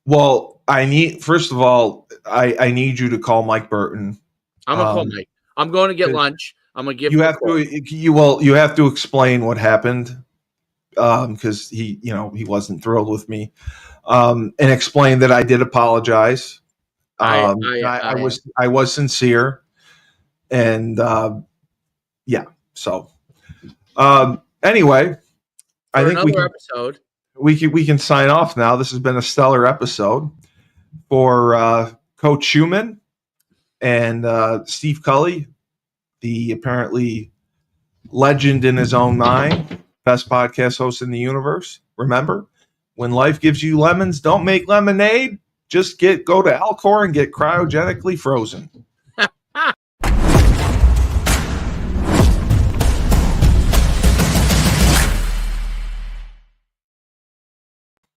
S1: Well, first of all, I need you to call Mike Burton.
S2: I'm gonna call Mike. I'm going to get lunch. I'm gonna give
S1: you
S2: him
S1: have to you have to explain what happened because he wasn't thrilled with me and explain that I did apologize. I was sincere, and so anyway, I think we can sign off now. This has been a stellar episode for Coach Schumann and Steve Cully, the apparently legend in his own mind, best podcast host in the universe. Remember, when life gives you lemons, don't make lemonade. Just go to Alcor and get cryogenically frozen.